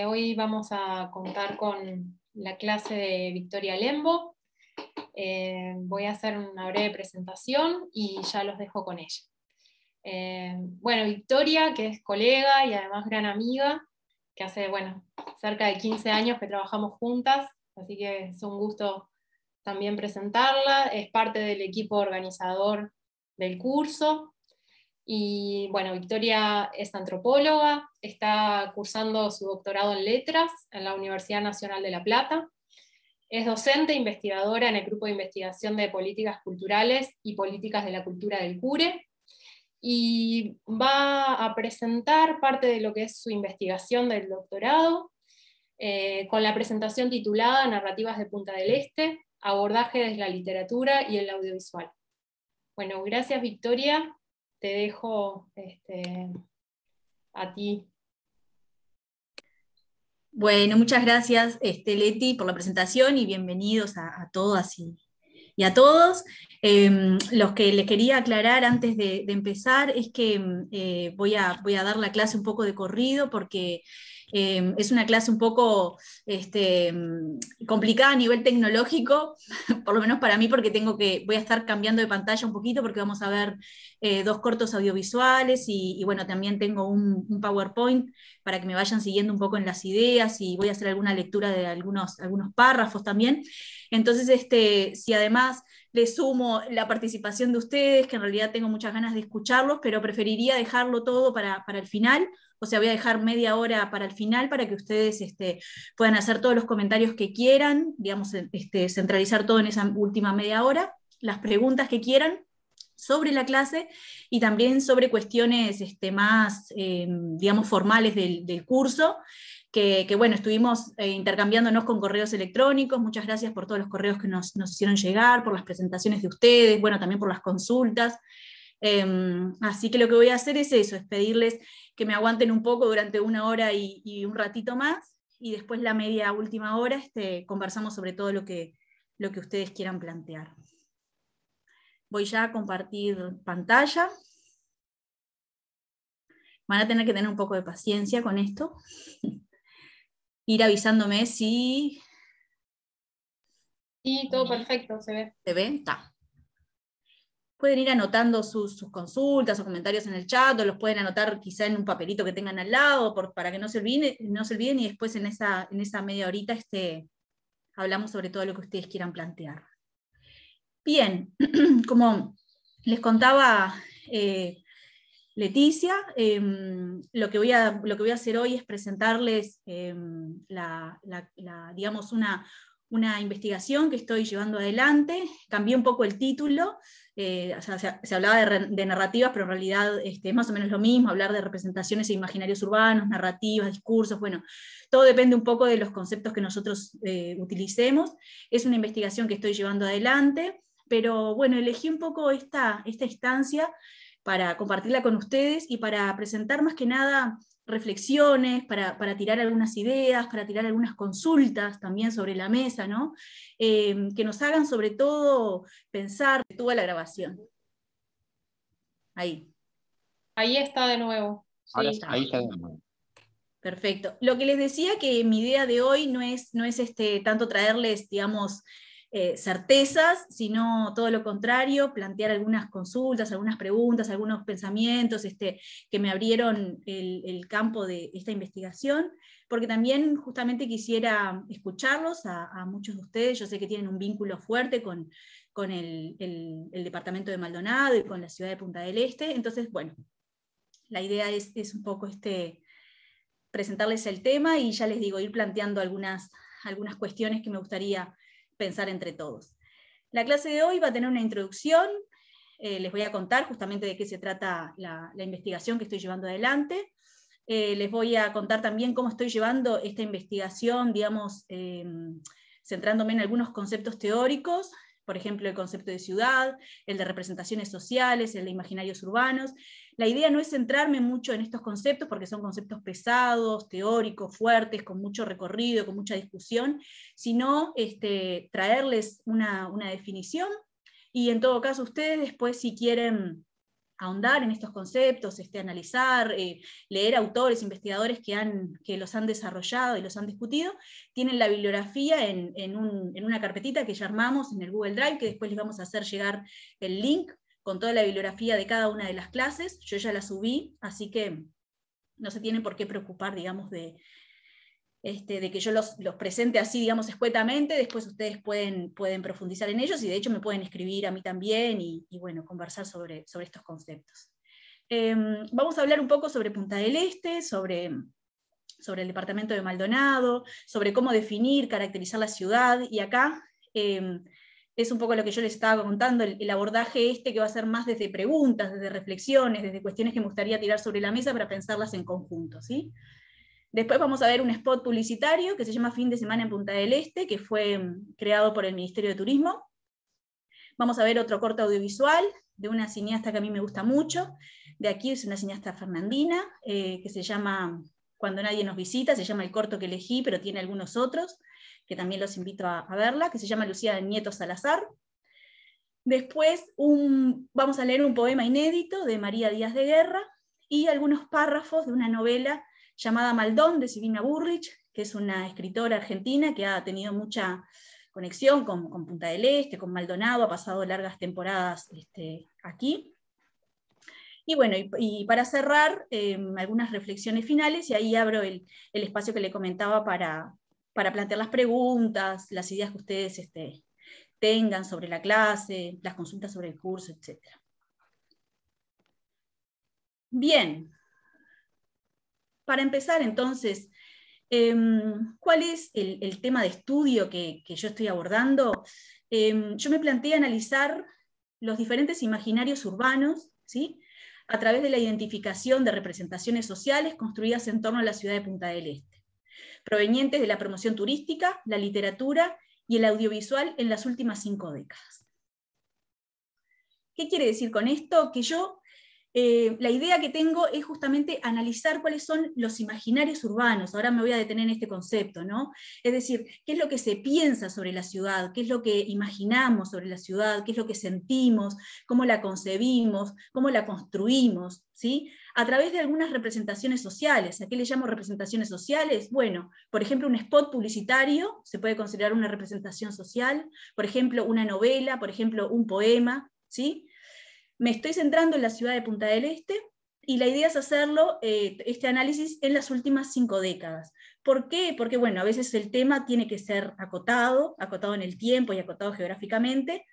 Hoy vamos a contar con la clase de Victoria Lembo. Voy a hacer una breve presentación y ya los dejo con ella. Bueno, Victoria, que es colega y además gran amiga, que hace, cerca de 15 años que trabajamos juntas, así que es un gusto también presentarla. Es parte del equipo organizador del curso. Y bueno, Victoria es antropóloga, está cursando su doctorado en letras en la Universidad Nacional de La Plata. Es docente e investigadora en el grupo de investigación de políticas culturales y políticas de la cultura del CURE. Y va a presentar parte de lo que es su investigación del doctorado, con la presentación titulada Narrativas de Punta del Este, abordaje desde la literatura y el audiovisual. Bueno, gracias Victoria. Te dejo a ti. Bueno, muchas gracias Leti por la presentación y bienvenidos a todas y a todos. Lo que les quería aclarar antes de empezar es que voy a dar la clase un poco de corrido porque es una clase un poco complicada a nivel tecnológico, por lo menos para mí, porque voy a estar cambiando de pantalla un poquito porque vamos a ver dos cortos audiovisuales y bueno, también tengo un PowerPoint para que me vayan siguiendo un poco en las ideas y voy a hacer alguna lectura de algunos párrafos también. Entonces, si además le sumo la participación de ustedes, que en realidad tengo muchas ganas de escucharlos, pero preferiría dejarlo todo para el final. O sea, voy a dejar media hora para el final para que ustedes puedan hacer todos los comentarios que quieran, digamos, centralizar todo en esa última media hora, las preguntas que quieran sobre la clase y también sobre cuestiones más, digamos, formales del curso, que bueno, estuvimos intercambiándonos con correos electrónicos. Muchas gracias por todos los correos que nos hicieron llegar, por las presentaciones de ustedes, bueno, también por las consultas. Así que lo que voy a hacer es eso, es pedirles que me aguanten un poco durante una hora y un ratito más, y después la última hora conversamos sobre todo lo que ustedes quieran plantear. Voy ya a compartir pantalla. Van a tener que tener un poco de paciencia con esto. Ir avisándome si... Sí, todo perfecto, se ve. ¿Se ve? Está. Pueden ir anotando sus consultas o comentarios en el chat, o los pueden anotar quizá en un papelito que tengan al lado, para que no se olviden, y después en esa media horita hablamos sobre todo lo que ustedes quieran plantear. Bien, como les contaba Leticia, lo que voy a hacer hoy es presentarles digamos, una investigación que estoy llevando adelante. Cambié un poco el título, o sea, se hablaba de narrativas, pero en realidad es más o menos lo mismo, hablar de representaciones e imaginarios urbanos, narrativas, discursos, bueno, todo depende un poco de los conceptos que nosotros utilicemos. Es una investigación que estoy llevando adelante, pero bueno, elegí un poco esta instancia para compartirla con ustedes y para presentar más que nada reflexiones, para tirar algunas ideas, para tirar algunas consultas también sobre la mesa, ¿no? Que nos hagan sobre todo pensar. Tuvo la grabación. Ahí. Ahí está de nuevo. Ahora Sí. está. Ahí está de nuevo. Perfecto. Lo que les decía, que mi idea de hoy no es tanto traerles, digamos, certezas, sino todo lo contrario, plantear algunas consultas, algunas preguntas, algunos pensamientos que me abrieron el campo de esta investigación, porque también justamente quisiera escucharlos a muchos de ustedes. Yo sé que tienen un vínculo fuerte con el departamento de Maldonado y con la ciudad de Punta del Este. Entonces, bueno, la idea es un poco presentarles el tema y ya les digo, ir planteando algunas cuestiones que me gustaría pensar entre todos. La clase de hoy va a tener una introducción, les voy a contar justamente de qué se trata la investigación que estoy llevando adelante. Les voy a contar también cómo estoy llevando esta investigación, digamos, centrándome en algunos conceptos teóricos, por ejemplo, el concepto de ciudad, el de representaciones sociales, el de imaginarios urbanos. La idea no es centrarme mucho en estos conceptos, porque son conceptos pesados, teóricos, fuertes, con mucho recorrido, con mucha discusión, sino traerles una definición, y en todo caso ustedes después, si quieren ahondar en estos conceptos, analizar, leer autores, investigadores que los han desarrollado y los han discutido, tienen la bibliografía en una carpetita que ya armamos en el Google Drive, que después les vamos a hacer llegar el link con toda la bibliografía de cada una de las clases. Yo ya la subí, así que no se tienen por qué preocupar, digamos, de que yo los presente así, digamos, escuetamente. Después ustedes pueden profundizar en ellos, y de hecho me pueden escribir a mí también, y bueno, conversar sobre estos conceptos. Vamos a hablar un poco sobre Punta del Este, sobre el departamento de Maldonado, sobre cómo definir, caracterizar la ciudad, y acá es un poco lo que yo les estaba contando, el abordaje que va a ser más desde preguntas, desde reflexiones, desde cuestiones que me gustaría tirar sobre la mesa para pensarlas en conjunto, ¿sí? Después vamos a ver un spot publicitario que se llama Fin de Semana en Punta del Este, que fue creado por el Ministerio de Turismo. Vamos a ver otro corto audiovisual de una cineasta que a mí me gusta mucho. De aquí es una cineasta fernandina, que se llama Cuando nadie nos visita, se llama el corto que elegí, pero tiene algunos otros, que también los invito a verla, que se llama Lucía Nieto Salazar. Después vamos a leer un poema inédito de María Díaz de Guerra, y algunos párrafos de una novela llamada Maldón, de Silvina Burrich, que es una escritora argentina que ha tenido mucha conexión con Punta del Este, con Maldonado, ha pasado largas temporadas aquí. Y bueno, y para cerrar, algunas reflexiones finales, y ahí abro el espacio que le comentaba para plantear las preguntas, las ideas que ustedes tengan sobre la clase, las consultas sobre el curso, etc. Bien. Para empezar, entonces, ¿cuál es el tema de estudio que yo estoy abordando? Yo me planteé analizar los diferentes imaginarios urbanos, ¿sí?, a través de la identificación de representaciones sociales construidas en torno a la ciudad de Punta del Este, provenientes de la promoción turística, la literatura y el audiovisual en las últimas 5 décadas. ¿Qué quiere decir con esto? Que yo la idea que tengo es justamente analizar cuáles son los imaginarios urbanos. Ahora me voy a detener en este concepto, ¿no? Es decir, qué es lo que se piensa sobre la ciudad, qué es lo que imaginamos sobre la ciudad, qué es lo que sentimos, cómo la concebimos, cómo la construimos, ¿sí?, a través de algunas representaciones sociales. ¿A qué le llamo representaciones sociales? Bueno, por ejemplo, un spot publicitario se puede considerar una representación social, por ejemplo, una novela, por ejemplo, un poema, ¿sí? Me estoy centrando en la ciudad de Punta del Este, y la idea es hacerlo, este análisis, en las últimas 5 décadas. ¿Por qué? Porque, bueno, a veces el tema tiene que ser acotado en el tiempo y acotado geográficamente,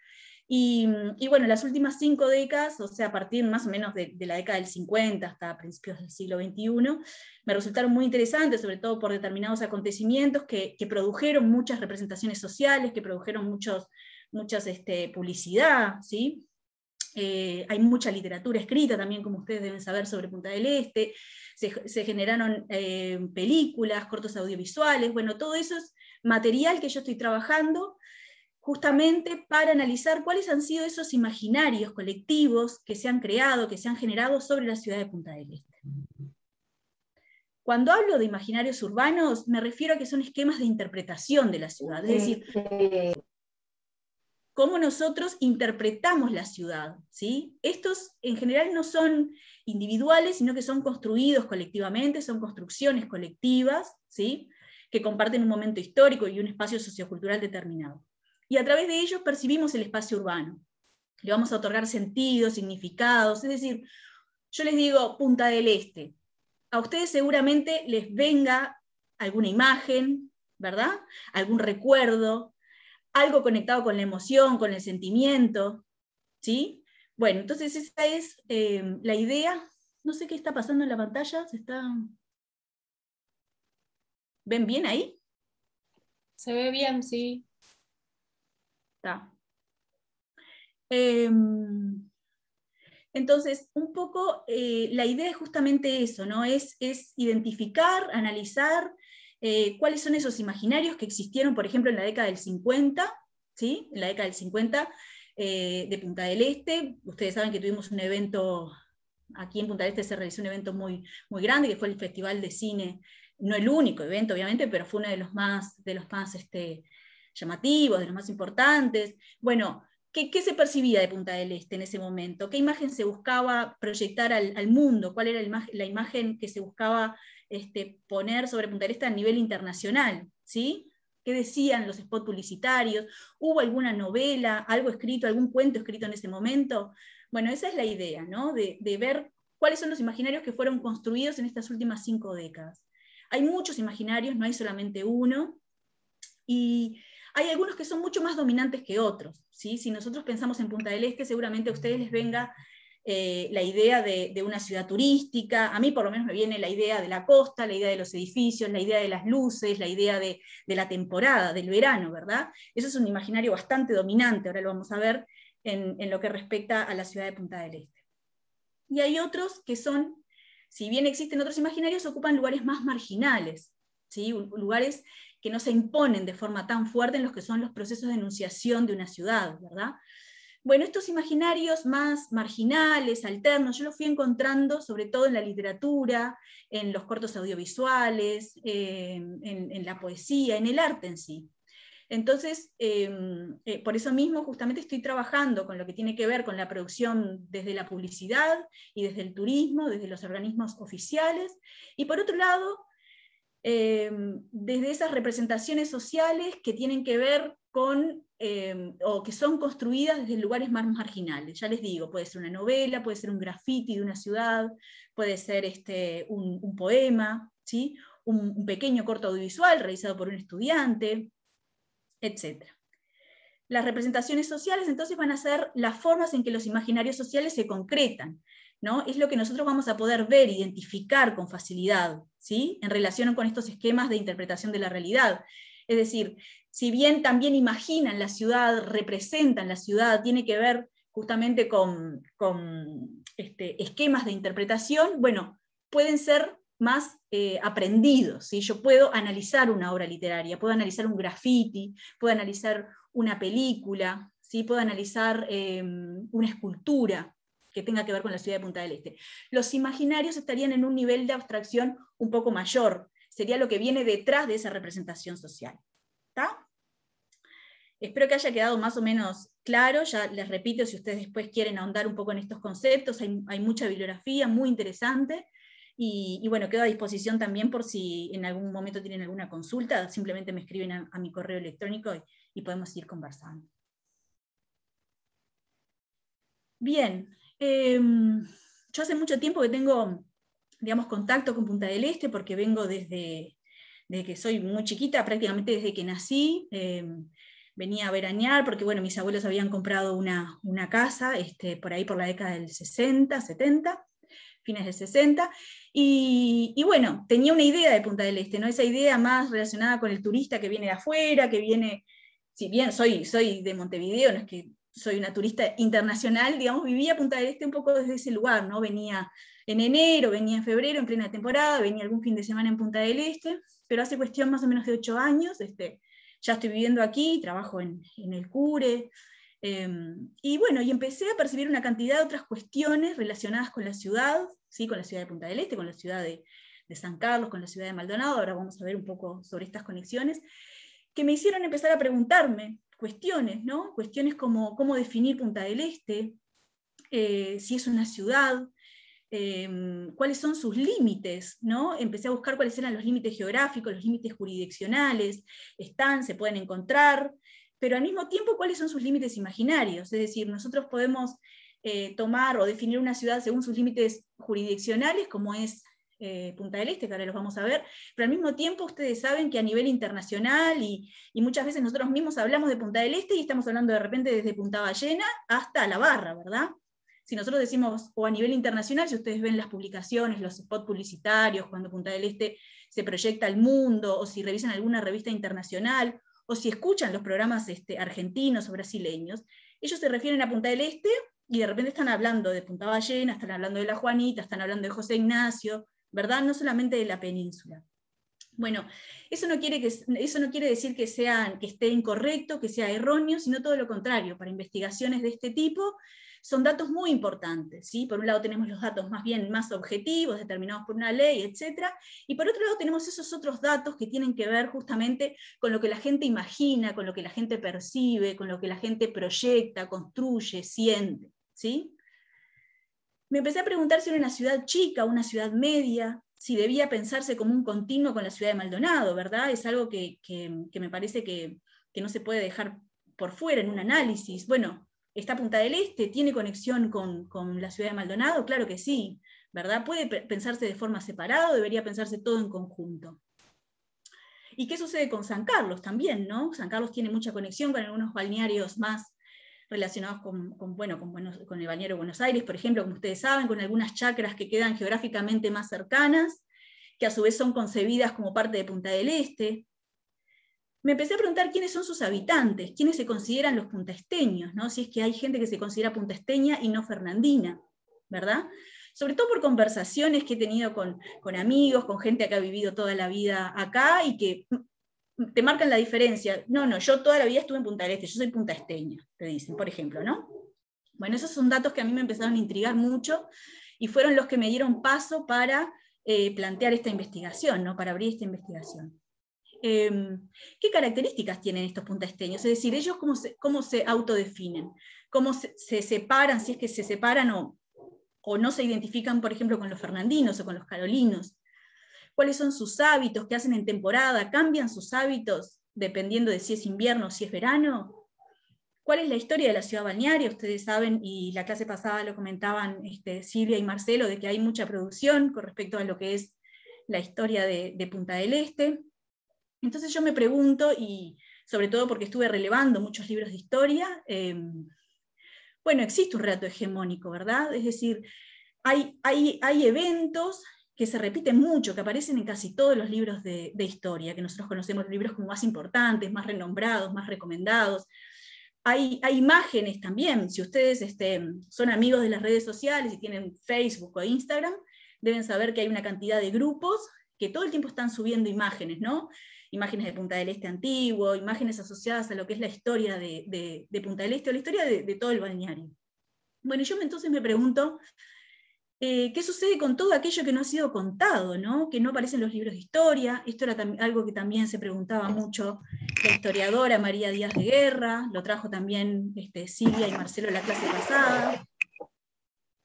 y bueno, las últimas 5 décadas, o sea, a partir más o menos de la década del 50 hasta principios del siglo XXI, me resultaron muy interesantes, sobre todo por determinados acontecimientos que produjeron muchas representaciones sociales, que produjeron muchas publicidad, ¿sí? Hay mucha literatura escrita también, como ustedes deben saber, sobre Punta del Este, se generaron películas, cortos audiovisuales, bueno, todo eso es material que yo estoy trabajando justamente para analizar cuáles han sido esos imaginarios colectivos que se han creado, que se han generado sobre la ciudad de Punta del Este. Cuando hablo de imaginarios urbanos, me refiero a que son esquemas de interpretación de la ciudad, es decir, cómo nosotros interpretamos la ciudad, ¿sí? Estos en general no son individuales, sino que son construidos colectivamente, son construcciones colectivas, ¿sí?, que comparten un momento histórico y un espacio sociocultural determinado. Y a través de ellos percibimos el espacio urbano. Le vamos a otorgar sentidos, significados, es decir, yo les digo Punta del Este, a ustedes seguramente les venga alguna imagen, ¿verdad?, algún recuerdo, algo conectado con la emoción, con el sentimiento, ¿sí? Bueno, entonces esa es la idea. No sé qué está pasando en la pantalla, ¿ven bien ahí? Se ve bien, sí. Está. Entonces, un poco la idea es justamente eso, ¿no? Es identificar, analizar cuáles son esos imaginarios que existieron, por ejemplo, en la década del 50, ¿sí? En la década del 50 de Punta del Este. Ustedes saben que tuvimos un evento, aquí en Punta del Este se realizó un evento muy, muy grande, que fue el Festival de Cine, no el único evento, obviamente, pero fue uno de los más llamativos, de los más importantes. Bueno, ¿qué se percibía de Punta del Este en ese momento? ¿Qué imagen se buscaba proyectar al mundo? ¿Cuál era la imagen que se buscaba poner sobre Punta del Este a nivel internacional? ¿Sí? ¿Qué decían los spots publicitarios? ¿Hubo alguna novela, algo escrito, algún cuento escrito en ese momento? Bueno, esa es la idea, ¿no? De ver cuáles son los imaginarios que fueron construidos en estas últimas 5 décadas. Hay muchos imaginarios, no hay solamente uno, y hay algunos que son mucho más dominantes que otros, ¿sí? Si nosotros pensamos en Punta del Este, seguramente a ustedes les venga la idea de una ciudad turística. A mí por lo menos me viene la idea de la costa, la idea de los edificios, la idea de las luces, la idea de la temporada, del verano, ¿verdad? Eso es un imaginario bastante dominante, ahora lo vamos a ver en lo que respecta a la ciudad de Punta del Este. Y hay otros que son, si bien existen otros imaginarios, ocupan lugares más marginales, ¿sí? Lugares que no se imponen de forma tan fuerte en los que son los procesos de enunciación de una ciudad, ¿verdad? Bueno, estos imaginarios más marginales, alternos, yo los fui encontrando sobre todo en la literatura, en los cortos audiovisuales, en la poesía, en el arte en sí. Entonces, por eso mismo justamente estoy trabajando con lo que tiene que ver con la producción desde la publicidad y desde el turismo, desde los organismos oficiales, y por otro lado, desde esas representaciones sociales que tienen que ver con, o que son construidas desde lugares más marginales. Ya les digo, puede ser una novela, puede ser un graffiti de una ciudad, puede ser un poema, ¿sí? Un pequeño corto audiovisual realizado por un estudiante, etc. Las representaciones sociales entonces van a ser las formas en que los imaginarios sociales se concretan, ¿no? Es lo que nosotros vamos a poder ver, identificar con facilidad, ¿sí? En relación con estos esquemas de interpretación de la realidad. Es decir, si bien también imaginan la ciudad, representan la ciudad, tiene que ver justamente con esquemas de interpretación, bueno, pueden ser más aprendidos, ¿sí? Yo puedo analizar una obra literaria, puedo analizar un graffiti, puedo analizar una película, ¿sí? Puedo analizar una escultura que tenga que ver con la ciudad de Punta del Este. Los imaginarios estarían en un nivel de abstracción un poco mayor, sería lo que viene detrás de esa representación social. ¿Está? Espero que haya quedado más o menos claro, ya les repito, si ustedes después quieren ahondar un poco en estos conceptos, hay mucha bibliografía muy interesante, y bueno, quedo a disposición también por si en algún momento tienen alguna consulta, simplemente me escriben a mi correo electrónico y podemos ir conversando. Bien, yo hace mucho tiempo que tengo, digamos, contacto con Punta del Este, porque vengo desde que soy muy chiquita, prácticamente desde que nací. Venía a veranear, porque bueno, mis abuelos habían comprado una casa, por ahí por la década del 60, 70, fines del 60, y bueno, tenía una idea de Punta del Este, ¿no? Esa idea más relacionada con el turista que viene de afuera, que viene, si bien soy de Montevideo, no es que soy una turista internacional, digamos, vivía Punta del Este un poco desde ese lugar, ¿no? Venía en enero, venía en febrero, en plena temporada, venía algún fin de semana en Punta del Este, pero hace cuestión más o menos de 8 años, ya estoy viviendo aquí, trabajo en el CURE, y bueno, y empecé a percibir una cantidad de otras cuestiones relacionadas con la ciudad, ¿sí? Con la ciudad de Punta del Este, con la ciudad de San Carlos, con la ciudad de Maldonado, ahora vamos a ver un poco sobre estas conexiones, que me hicieron empezar a preguntarme cuestiones, ¿no? Cuestiones como cómo definir Punta del Este, si es una ciudad, cuáles son sus límites, ¿no? Empecé a buscar cuáles eran los límites geográficos, los límites jurisdiccionales, se pueden encontrar, pero al mismo tiempo cuáles son sus límites imaginarios, es decir, nosotros podemos tomar o definir una ciudad según sus límites jurisdiccionales, como es Punta del Este, que ahora los vamos a ver, pero al mismo tiempo ustedes saben que a nivel internacional, y muchas veces nosotros mismos hablamos de Punta del Este y estamos hablando de repente desde Punta Ballena hasta La Barra, ¿verdad? Si nosotros decimos, o a nivel internacional, si ustedes ven las publicaciones, los spots publicitarios, cuando Punta del Este se proyecta al mundo, o si revisan alguna revista internacional, o si escuchan los programas argentinos o brasileños, ellos se refieren a Punta del Este y de repente están hablando de Punta Ballena, están hablando de La Juanita, están hablando de José Ignacio, ¿verdad? No solamente de la península. Bueno, eso no quiere decir que esté incorrecto, que sea erróneo, sino todo lo contrario. Para investigaciones de este tipo son datos muy importantes, ¿sí? Por un lado tenemos los datos más objetivos, determinados por una ley, etc. Y por otro lado tenemos esos otros datos que tienen que ver justamente con lo que la gente imagina, con lo que la gente percibe, con lo que la gente proyecta, construye, siente, ¿sí? Me empecé a preguntar si era una ciudad chica, una ciudad media, si debía pensarse como un continuo con la ciudad de Maldonado, ¿verdad? Es algo que me parece que no se puede dejar por fuera en un análisis. Bueno, ¿está Punta del Este? ¿Tiene conexión con la ciudad de Maldonado? Claro que sí, ¿verdad? ¿Puede pensarse de forma separada o debería pensarse todo en conjunto? ¿Y qué sucede con San Carlos también, ¿no? San Carlos tiene mucha conexión con algunos balnearios más relacionados con el balneario de Buenos Aires, por ejemplo, como ustedes saben, con algunas chacras que quedan geográficamente más cercanas, que a su vez son concebidas como parte de Punta del Este. Me empecé a preguntar quiénes son sus habitantes, quiénes se consideran los puntaesteños, ¿no? Si es que hay gente que se considera puntaesteña y no fernandina, ¿verdad? Sobre todo por conversaciones que he tenido con amigos, con gente que ha vivido toda la vida acá y que te marcan la diferencia. No, yo toda la vida estuve en Punta del Este, yo soy puntaesteña, te dicen, por ejemplo, ¿no? Bueno, esos son datos que a mí me empezaron a intrigar mucho y fueron los que me dieron paso para plantear esta investigación, ¿no? Para abrir esta investigación. ¿Qué características tienen estos puntaesteños? Es decir, ellos cómo se autodefinen, cómo se separan, si es que se separan o no se identifican, por ejemplo, con los fernandinos o con los carolinos. ¿Cuáles son sus hábitos? ¿Qué hacen en temporada? ¿Cambian sus hábitos dependiendo de si es invierno o si es verano? ¿Cuál es la historia de la ciudad balnearia? Ustedes saben, y la clase pasada lo comentaban Silvia y Marcelo, de que hay mucha producción con respecto a lo que es la historia de Punta del Este. Entonces yo me pregunto, y sobre todo porque estuve relevando muchos libros de historia, bueno, existe un relato hegemónico, ¿verdad? Es decir, hay eventos que se repiten mucho, que aparecen en casi todos los libros de historia, que nosotros conocemos los libros como más importantes, más renombrados, más recomendados. Hay imágenes también, si ustedes son amigos de las redes sociales y tienen Facebook o Instagram, deben saber que hay una cantidad de grupos que todo el tiempo están subiendo imágenes, ¿no? Imágenes de Punta del Este antiguo, imágenes asociadas a lo que es la historia de Punta del Este, o la historia de todo el balneario. Bueno, yo entonces me pregunto, ¿qué sucede con todo aquello que no ha sido contado, ¿no? Que no aparece en los libros de historia? Esto era algo que también se preguntaba mucho la historiadora María Díaz de Guerra, lo trajo también Silvia y Marcelo en la clase pasada.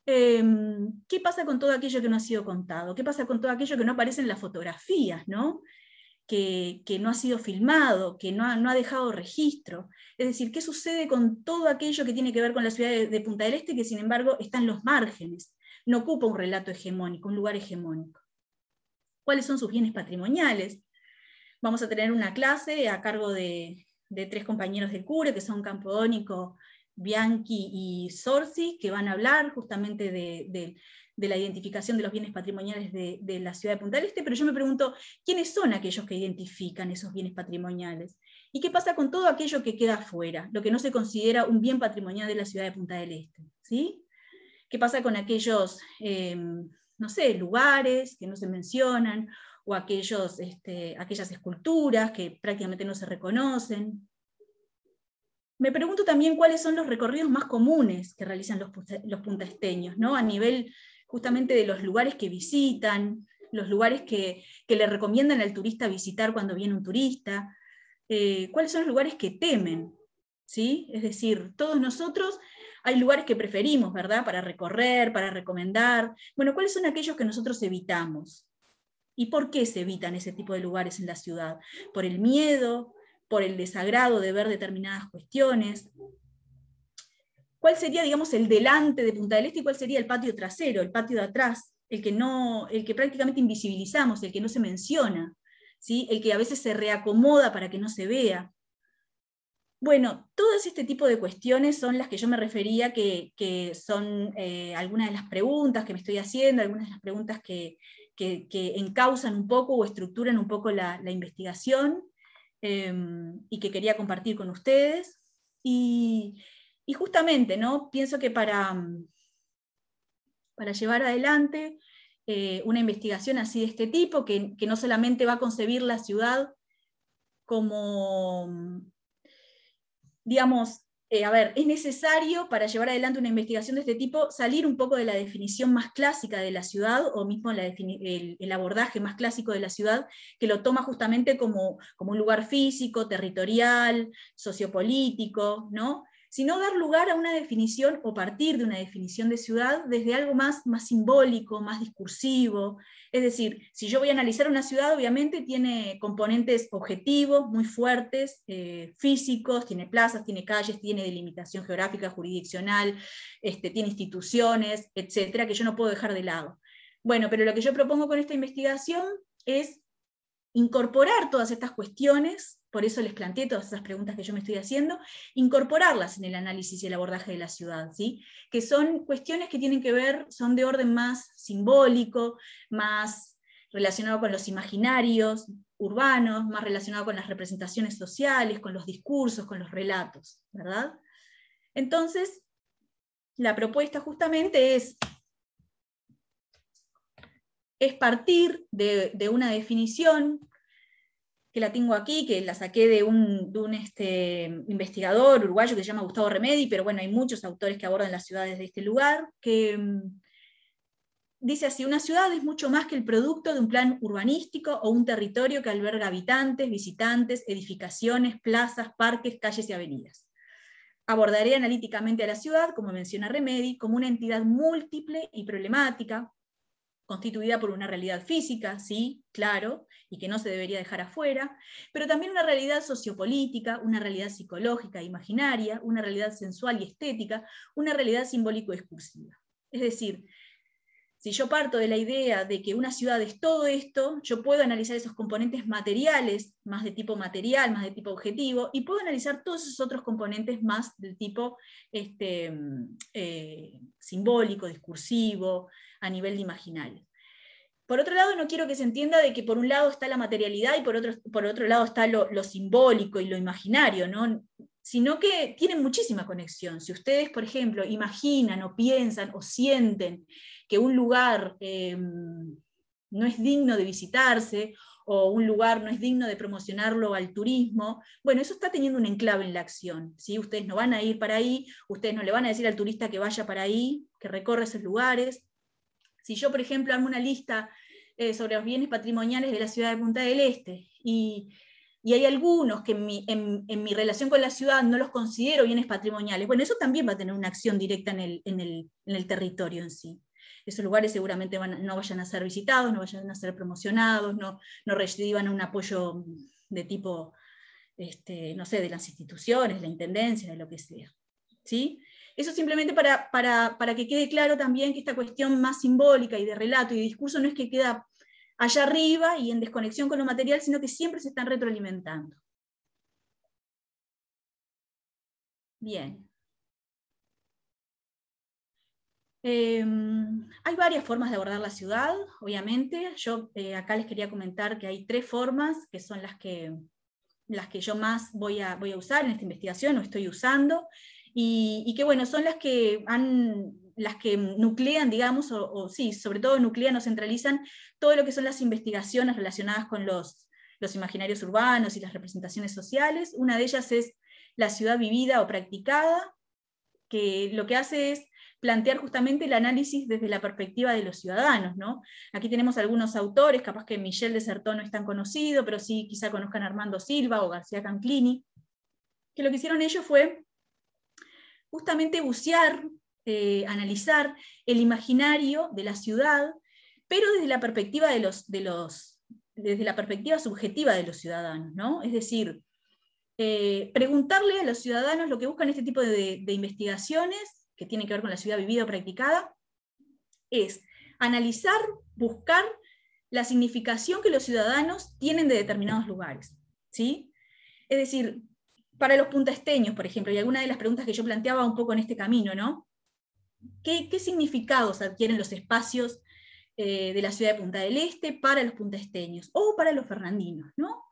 ¿Qué pasa con todo aquello que no ha sido contado? ¿Qué pasa con todo aquello que no aparece en las fotografías, ¿no? Que no ha sido filmado, que no ha dejado registro? Es decir, ¿qué sucede con todo aquello que tiene que ver con la ciudad de Punta del Este, que sin embargo está en los márgenes? No ocupa un relato hegemónico, un lugar hegemónico. ¿Cuáles son sus bienes patrimoniales? Vamos a tener una clase a cargo de 3 compañeros del CURE, que son Campodónico, Bianchi y Sorsi, que van a hablar justamente de la identificación de los bienes patrimoniales de la ciudad de Punta del Este, pero yo me pregunto, ¿quiénes son aquellos que identifican esos bienes patrimoniales? ¿Y qué pasa con todo aquello que queda afuera, lo que no se considera un bien patrimonial de la ciudad de Punta del Este? ¿Sí? ¿Qué pasa con aquellos, no sé, lugares que no se mencionan, o aquellas esculturas que prácticamente no se reconocen? Me pregunto también cuáles son los recorridos más comunes que realizan los puntaesteños, ¿no? A nivel justamente de los lugares que visitan, los lugares que le recomiendan al turista visitar cuando viene un turista, cuáles son los lugares que temen, ¿sí? Es decir, todos nosotros hay lugares que preferimos, ¿verdad? Para recorrer, para recomendar. Bueno, ¿cuáles son aquellos que nosotros evitamos? ¿Y por qué se evitan ese tipo de lugares en la ciudad? ¿Por el miedo? ¿Por el desagrado de ver determinadas cuestiones? ¿Cuál sería, digamos, el delante de Punta del Este y cuál sería el patio trasero, el patio de atrás, el que prácticamente invisibilizamos, el que no se menciona, ¿sí? El que a veces se reacomoda para que no se vea? Bueno, todo este tipo de cuestiones son las que yo me refería, que son algunas de las preguntas que me estoy haciendo, algunas de las preguntas que encausan un poco o estructuran un poco la investigación, y que quería compartir con ustedes. Y justamente, ¿no? Pienso que para llevar adelante una investigación así de este tipo, que no solamente va a concebir la ciudad como, digamos, a ver, es necesario para llevar adelante una investigación de este tipo salir un poco de la definición más clásica de la ciudad, o mismo el abordaje más clásico de la ciudad, que lo toma justamente como un lugar físico, territorial, sociopolítico, ¿no? Sino dar lugar a una definición, o partir de una definición de ciudad desde algo más simbólico, más discursivo. Es decir, si yo voy a analizar una ciudad, obviamente tiene componentes objetivos muy fuertes, físicos, tiene plazas, tiene calles, tiene delimitación geográfica, jurisdiccional, tiene instituciones, etcétera, que yo no puedo dejar de lado. Bueno, pero lo que yo propongo con esta investigación es incorporar todas estas cuestiones, por eso les planteé todas esas preguntas que yo me estoy haciendo, incorporarlas en el análisis y el abordaje de la ciudad, ¿sí? Que son cuestiones que tienen que ver, son de orden más simbólico, más relacionado con los imaginarios urbanos, más relacionado con las representaciones sociales, con los discursos, con los relatos, ¿verdad? Entonces, la propuesta justamente es partir de una definición que la tengo aquí, que la saqué de un investigador uruguayo que se llama Gustavo Remedi, pero bueno, hay muchos autores que abordan las ciudades de este lugar, que dice así: una ciudad es mucho más que el producto de un plan urbanístico o un territorio que alberga habitantes, visitantes, edificaciones, plazas, parques, calles y avenidas. Abordaré analíticamente a la ciudad, como menciona Remedi, como una entidad múltiple y problemática, constituida por una realidad física, sí, claro, y que no se debería dejar afuera, pero también una realidad sociopolítica, una realidad psicológica e imaginaria, una realidad sensual y estética, una realidad simbólico-discursiva. Es decir, si yo parto de la idea de que una ciudad es todo esto, yo puedo analizar esos componentes materiales, más de tipo material, más de tipo objetivo, y puedo analizar todos esos otros componentes más del tipo simbólico, discursivo, a nivel de imaginario. Por otro lado, no quiero que se entienda de que por un lado está la materialidad y por otro lado está lo simbólico y lo imaginario, ¿no? Sino que tienen muchísima conexión. Si ustedes, por ejemplo, imaginan o piensan o sienten que un lugar no es digno de visitarse, o un lugar no es digno de promocionarlo al turismo, bueno, eso está teniendo un enclave en la acción, ¿sí? Ustedes no van a ir para ahí, ustedes no le van a decir al turista que vaya para ahí, que recorra esos lugares. Si yo, por ejemplo, hago una lista sobre los bienes patrimoniales de la ciudad de Punta del Este, y hay algunos que en mi relación con la ciudad no los considero bienes patrimoniales, bueno, eso también va a tener una acción directa en el territorio en sí. Esos lugares seguramente no vayan a ser visitados, no vayan a ser promocionados, no reciban un apoyo de tipo, no sé, de las instituciones, la intendencia, de lo que sea, ¿sí? Eso simplemente para que quede claro también que esta cuestión más simbólica y de relato y de discurso no es que queda allá arriba y en desconexión con lo material, sino que siempre se están retroalimentando. Bien. Hay varias formas de abordar la ciudad, obviamente. Yo acá les quería comentar que hay 3 formas, que son las que yo más voy a usar en esta investigación, o estoy usando, y que bueno, son las que nuclean, digamos, o sí, sobre todo nuclean o centralizan todo lo que son las investigaciones relacionadas con los imaginarios urbanos y las representaciones sociales. Una de ellas es la ciudad vivida o practicada, que lo que hace es plantear justamente el análisis desde la perspectiva de los ciudadanos, ¿no? Aquí tenemos algunos autores, capaz que Michel de Certeau no es tan conocido, pero sí quizá conozcan a Armando Silva o García Canclini, que lo que hicieron ellos fue justamente bucear, analizar el imaginario de la ciudad, pero desde la perspectiva desde la perspectiva subjetiva de los ciudadanos, ¿no? Es decir, preguntarle a los ciudadanos lo que buscan este tipo de investigaciones, que tienen que ver con la ciudad vivida o practicada, es analizar, buscar la significación que los ciudadanos tienen de determinados lugares, ¿sí? Es decir, para los puntaesteños, por ejemplo, y alguna de las preguntas que yo planteaba un poco en este camino, ¿no? ¿Qué significados adquieren los espacios de la ciudad de Punta del Este para los puntaesteños o para los fernandinos, ¿no?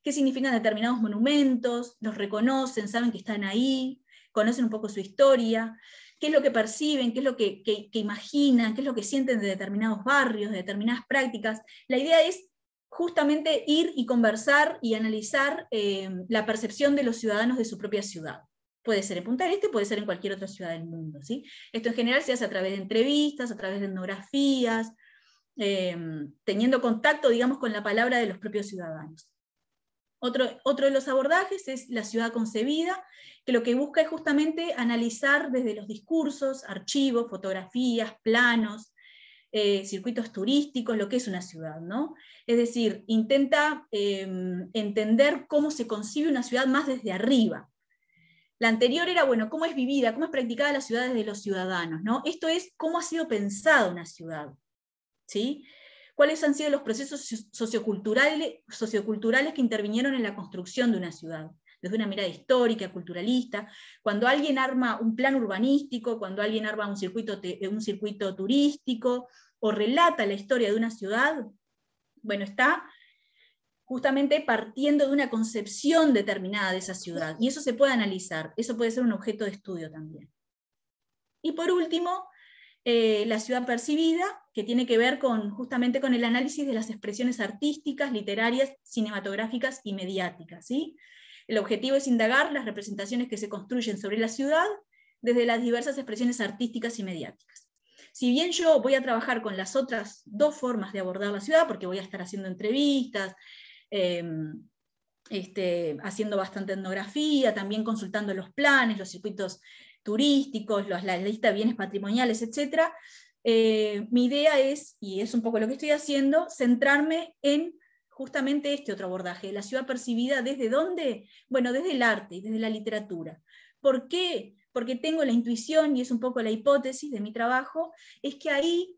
¿Qué significan determinados monumentos? ¿Los reconocen? ¿Saben que están ahí? ¿Conocen un poco su historia? ¿Qué es lo que perciben? ¿Qué es lo que imaginan? ¿Qué es lo que sienten de determinados barrios, de determinadas prácticas? La idea es justamente ir y conversar y analizar la percepción de los ciudadanos de su propia ciudad, Puede ser en Punta del Este, puede ser en cualquier otra ciudad del mundo, ¿sí? Esto en general se hace a través de entrevistas, a través de etnografías, teniendo contacto, digamos, con la palabra de los propios ciudadanos. Otro de los abordajes es la ciudad concebida, que lo que busca es justamente analizar desde los discursos, archivos, fotografías, planos, circuitos turísticos, lo que es una ciudad, ¿no? Es decir, intenta entender cómo se concibe una ciudad más desde arriba. La anterior era, bueno, cómo es vivida, cómo es practicada la ciudad desde los ciudadanos, ¿no? Esto es cómo ha sido pensada una ciudad, ¿sí? ¿Cuáles han sido los procesos socioculturales que intervinieron en la construcción de una ciudad? Desde una mirada histórica, culturalista, cuando alguien arma un plan urbanístico, cuando alguien arma un circuito turístico, o relata la historia de una ciudad, bueno, está justamente partiendo de una concepción determinada de esa ciudad, y eso se puede analizar, eso puede ser un objeto de estudio también. Y por último, la ciudad percibida, que tiene que ver justamente con el análisis de las expresiones artísticas, literarias, cinematográficas y mediáticas, ¿sí? El objetivo es indagar las representaciones que se construyen sobre la ciudad desde las diversas expresiones artísticas y mediáticas. Si bien yo voy a trabajar con las otras dos formas de abordar la ciudad, porque voy a estar haciendo entrevistas, haciendo bastante etnografía, también consultando los planes, los circuitos turísticos, la lista de bienes patrimoniales, etc. Mi idea es, y es un poco lo que estoy haciendo, centrarme en justamente este otro abordaje, la ciudad percibida ¿desde dónde? Bueno, desde el arte y desde la literatura. ¿Por qué? Porque tengo la intuición, y es un poco la hipótesis de mi trabajo, es que ahí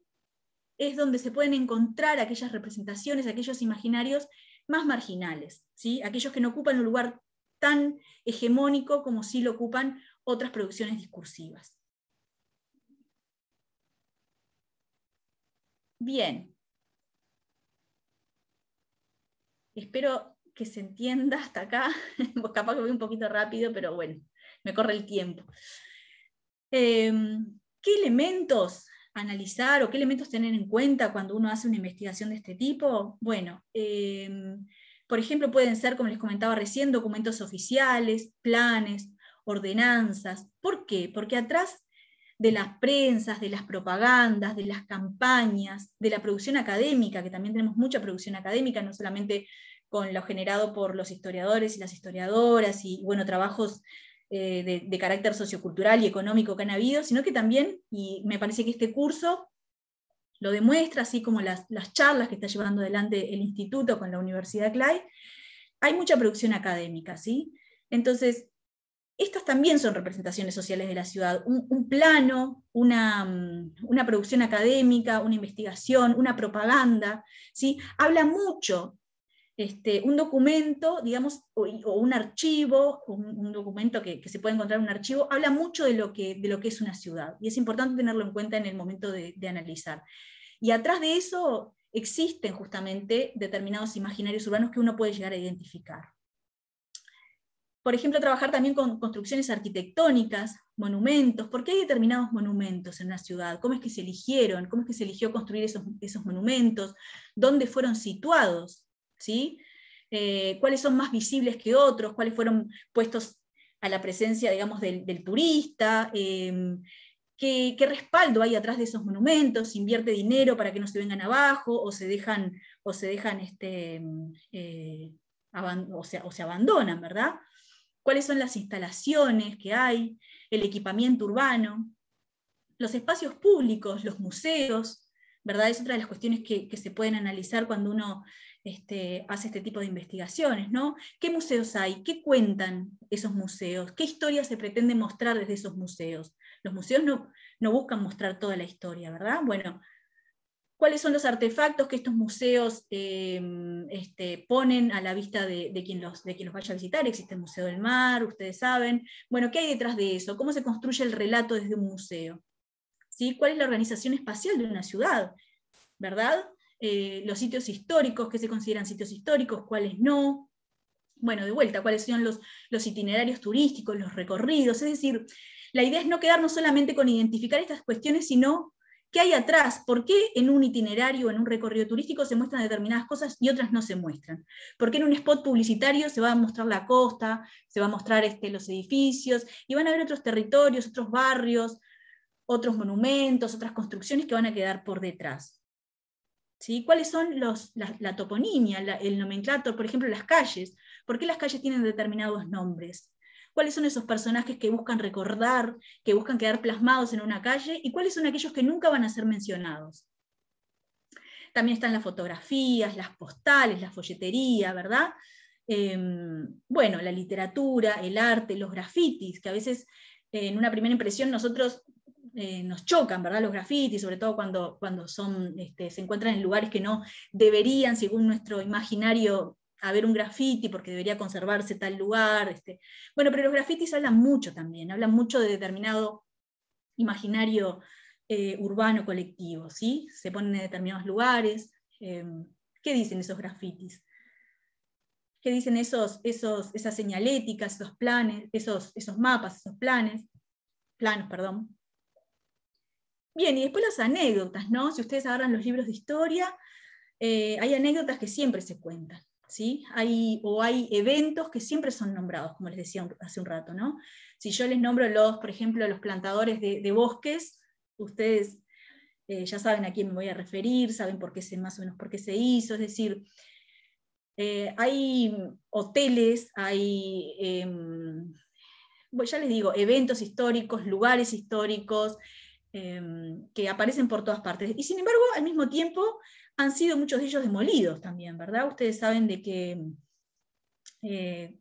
es donde se pueden encontrar aquellas representaciones, aquellos imaginarios más marginales, ¿sí? Aquellos que no ocupan un lugar tan hegemónico como sí lo ocupan otras producciones discursivas. Bien. Espero que se entienda hasta acá, capaz que voy un poquito rápido, pero bueno, me corre el tiempo. ¿Qué elementos analizar o qué elementos tener en cuenta cuando uno hace una investigación de este tipo? Bueno, por ejemplo, pueden ser, como les comentaba recién, documentos oficiales, planes, ordenanzas. ¿Por qué? Porque atrás de las prensas, de las propagandas, de las campañas, de la producción académica, que también tenemos mucha producción académica, no solamente con lo generado por los historiadores y las historiadoras, y bueno, trabajos de carácter sociocultural y económico que han habido, sino que también, y me parece que este curso lo demuestra, así como las charlas que está llevando adelante el instituto con la Universidad Clay, hay mucha producción académica, ¿sí? Entonces, estas también son representaciones sociales de la ciudad, un plano, una producción académica, una investigación, una propaganda, ¿sí? Habla mucho. Un documento, digamos, o un archivo, un documento que se puede encontrar en un archivo, habla mucho de lo que es una ciudad, y es importante tenerlo en cuenta en el momento de analizar. Y atrás de eso existen justamente determinados imaginarios urbanos que uno puede llegar a identificar. Por ejemplo, trabajar también con construcciones arquitectónicas, monumentos. ¿Por qué hay determinados monumentos en una ciudad? ¿Cómo es que se eligieron? ¿Cómo es que se eligió construir esos monumentos? ¿Dónde fueron situados? ¿Sí? ¿Cuáles son más visibles que otros? ¿Cuáles fueron puestos a la presencia, digamos, del turista? ¿Qué respaldo hay atrás de esos monumentos? ¿Se invierte dinero para que no se vengan abajo? ¿O se dejan o se abandonan, ¿verdad? ¿Cuáles son las instalaciones que hay? El equipamiento urbano, los espacios públicos, los museos, ¿verdad? Es otra de las cuestiones que se pueden analizar cuando uno hace este tipo de investigaciones, ¿no? ¿Qué museos hay? ¿Qué cuentan esos museos? ¿Qué historia se pretende mostrar desde esos museos? Los museos no buscan mostrar toda la historia, ¿verdad? Bueno, ¿cuáles son los artefactos que estos museos ponen a la vista de quien los vaya a visitar? Existe el Museo del Mar, ustedes saben. Bueno, ¿qué hay detrás de eso? ¿Cómo se construye el relato desde un museo? ¿Sí? ¿Cuál es la organización espacial de una ciudad? ¿Verdad? Los sitios históricos, ¿qué se consideran sitios históricos? ¿Cuáles no? Bueno, de vuelta, ¿cuáles son los itinerarios turísticos, los recorridos? Es decir, la idea es no quedarnos solamente con identificar estas cuestiones, sino ¿Qué hay atrás? ¿Por qué en un itinerario, en un recorrido turístico se muestran determinadas cosas y otras no se muestran? ¿Por qué en un spot publicitario se va a mostrar la costa, se va a mostrar los edificios, y van a haber otros territorios, otros barrios, otros monumentos, otras construcciones que van a quedar por detrás? ¿Sí? ¿Cuáles son la toponimia, el nomenclator, por ejemplo, las calles? ¿Por qué las calles tienen determinados nombres? ¿Cuáles son esos personajes que buscan recordar, que buscan quedar plasmados en una calle? ¿Y cuáles son aquellos que nunca van a ser mencionados? También están las fotografías, las postales, la folletería, ¿verdad? Bueno, la literatura, el arte, los grafitis, que a veces en una primera impresión nosotros nos chocan, ¿verdad? Los grafitis, sobre todo cuando se encuentran en lugares que no deberían, según nuestro imaginario, haber un grafiti porque debería conservarse tal lugar. Bueno, pero los grafitis hablan mucho también, hablan mucho de determinado imaginario urbano colectivo, ¿sí? Se ponen en determinados lugares. ¿Qué dicen esos grafitis? ¿Qué dicen esas señaléticas, esos planes, esos mapas, esos planos, perdón? Bien, y después las anécdotas, ¿no? Si ustedes agarran los libros de historia, hay anécdotas que siempre se cuentan, ¿sí? Hay eventos que siempre son nombrados, como les decía hace un rato, ¿no? Si yo les nombro por ejemplo, los plantadores de bosques, ustedes ya saben a quién me voy a referir, saben más o menos por qué se hizo, es decir, hay hoteles, hay, ya les digo, eventos históricos, lugares históricos, que aparecen por todas partes. Y sin embargo, al mismo tiempo, han sido muchos de ellos demolidos también, ¿verdad? Ustedes saben de que,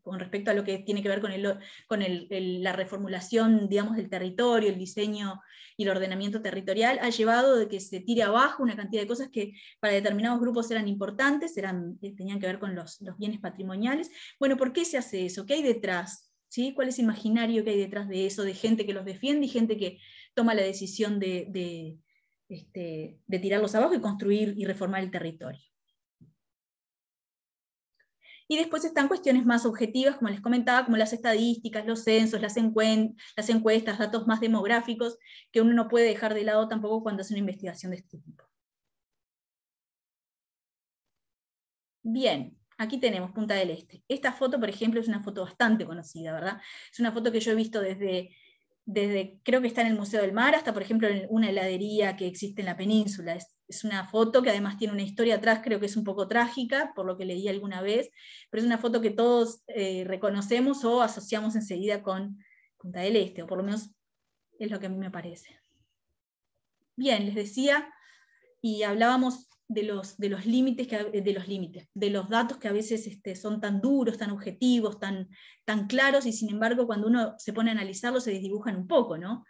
con respecto a lo que tiene que ver con la reformulación, digamos, del territorio, el diseño y el ordenamiento territorial, ha llevado de que se tire abajo una cantidad de cosas que para determinados grupos eran importantes, tenían que ver con los bienes patrimoniales. Bueno, ¿por qué se hace eso? ¿Qué hay detrás? ¿Sí? ¿Cuál es el imaginario que hay detrás de eso, de gente que los defiende y gente que toma la decisión de tirarlos abajo y construir y reformar el territorio? Y después están cuestiones más objetivas, como les comentaba, como las estadísticas, los censos, las encuestas, datos más demográficos, que uno no puede dejar de lado tampoco cuando hace una investigación de este tipo. Bien, aquí tenemos Punta del Este. Esta foto, por ejemplo, es una foto bastante conocida, ¿verdad? Es una foto que yo he visto desde creo que está en el Museo del Mar, hasta por ejemplo en una heladería que existe en la península. Es una foto que además tiene una historia atrás, creo que es un poco trágica, por lo que leí alguna vez, pero es una foto que todos reconocemos o asociamos enseguida con Punta del Este, o por lo menos es lo que a mí me parece. Bien, les decía, y hablábamos de los límites, de los datos que a veces son tan duros, tan objetivos, tan claros, y sin embargo cuando uno se pone a analizarlos se desdibujan un poco, ¿no?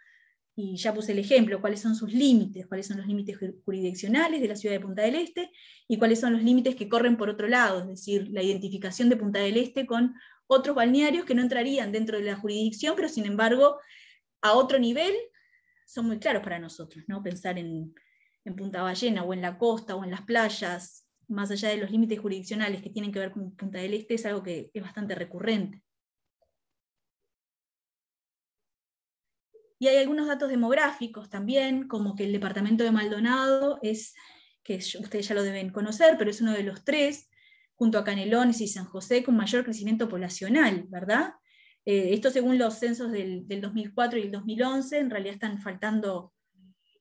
Y ya puse el ejemplo, cuáles son sus límites, cuáles son los límites jurisdiccionales de la ciudad de Punta del Este, y cuáles son los límites que corren por otro lado, es decir, la identificación de Punta del Este con otros balnearios que no entrarían dentro de la jurisdicción, pero sin embargo, a otro nivel, son muy claros para nosotros, ¿no? Pensar en Punta Ballena, o en la costa, o en las playas, más allá de los límites jurisdiccionales que tienen que ver con Punta del Este, es algo que es bastante recurrente. Y hay algunos datos demográficos también, como que el departamento de Maldonado que ustedes ya lo deben conocer, pero es uno de los 3, junto a Canelones y San José, con mayor crecimiento poblacional, ¿verdad? Esto según los censos del 2004 y el 2011, en realidad están faltando.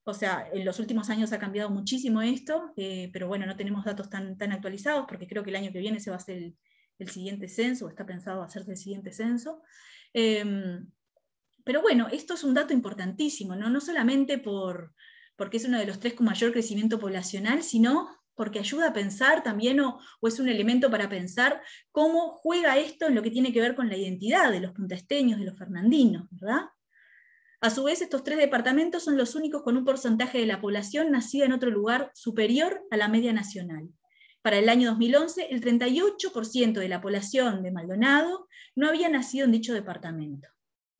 O sea, en los últimos años ha cambiado muchísimo esto, pero bueno, no tenemos datos tan actualizados, porque creo que el año que viene se va a hacer el siguiente censo, o está pensado hacerse el siguiente censo. Pero bueno, esto es un dato importantísimo, no solamente porque es uno de los 3 con mayor crecimiento poblacional, sino porque ayuda a pensar también, o es un elemento para pensar cómo juega esto en lo que tiene que ver con la identidad de los puntaesteños, de los fernandinos, ¿verdad? A su vez, estos 3 departamentos son los únicos con un porcentaje de la población nacida en otro lugar superior a la media nacional. Para el año 2011, el 38% de la población de Maldonado no había nacido en dicho departamento,